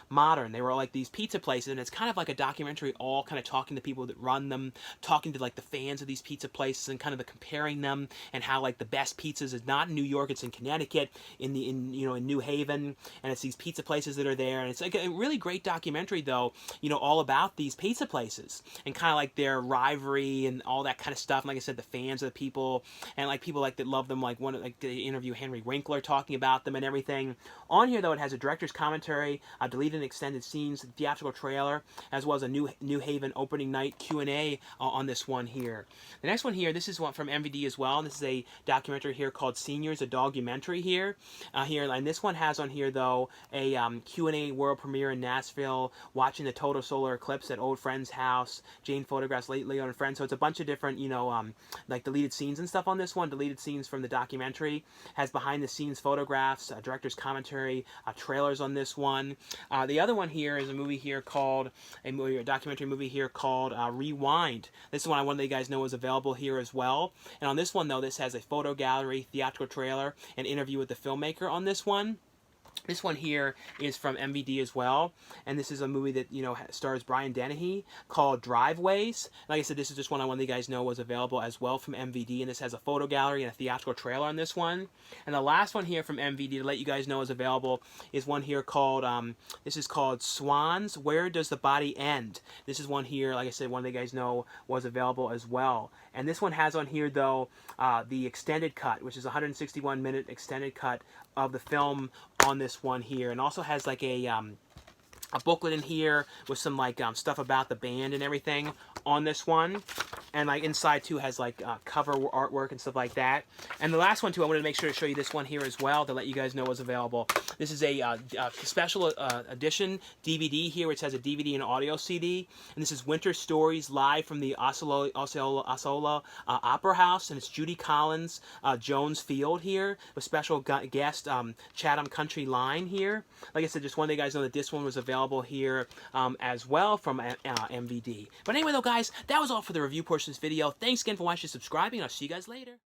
Modern. They were all like these pizza places, and it's kind of like a documentary, all kind of talking to people that run them, talking to like the fans of these pizza places, and kind of comparing them, and how like the best pizzas is not in New York, it's in Connecticut, in New Haven, and it's these pizza places that are there, and it's like a really great documentary though, all about these pizza places and kind of like their rivalry and all that kind of stuff. And like I said, the fans of the people and like people like that love them, like they interview Henry Winkler talking about them and everything. On here though, it has a director's commentary, deleted extended scenes, theatrical trailer, as well as a New Haven opening night Q&A on this one here. The next one here, this is one from MVD as well. This is a documentary here called Seniors, a Dogumentary here. And this one has on here though a Q&A world premiere in Nashville, watching the total solar eclipse at old friend's house, Jane photographs lately on Friends. So it's a bunch of different, like deleted scenes and stuff on this one. Deleted scenes from the documentary. Has behind the scenes photographs, director's commentary, trailers on this one. The other one here is a movie here called, a documentary movie here called Rewind. This is one I wanted you guys to know is available here as well. And on this one though, this has a photo gallery, theatrical trailer, and interview with the filmmaker on this one. This one here is from MVD as well, and this is a movie that, stars Brian Dennehy called Driveways. Like I said, this is just one I wanted you guys to know was available as well from MVD, and this has a photo gallery and a theatrical trailer on this one. And the last one here from MVD to let you guys know is available is one here called, this is called Swans, Where Does the Body End? This is one here, like I said, one of you guys know was available as well. And this one has on here, though, the extended cut, which is a 161-minute extended cut of the film on this one here, and also has like a booklet in here with some like stuff about the band and everything on this one, and like inside too has like cover artwork and stuff like that. And the last one too, I wanted to make sure to show you this one here as well to let you guys know was available. This is a special edition DVD here, which has a DVD and audio CD, and this is Winter Stories live from the Osceola Opera House, and it's Judy Collins, Jones Field here with special guest Chatham Country Line here. Like I said, just wanted you guys to know that this one was available here as well from MVD. But anyway though guys, that was all for the review portion of this video. Thanks again for watching and subscribing. I'll see you guys later.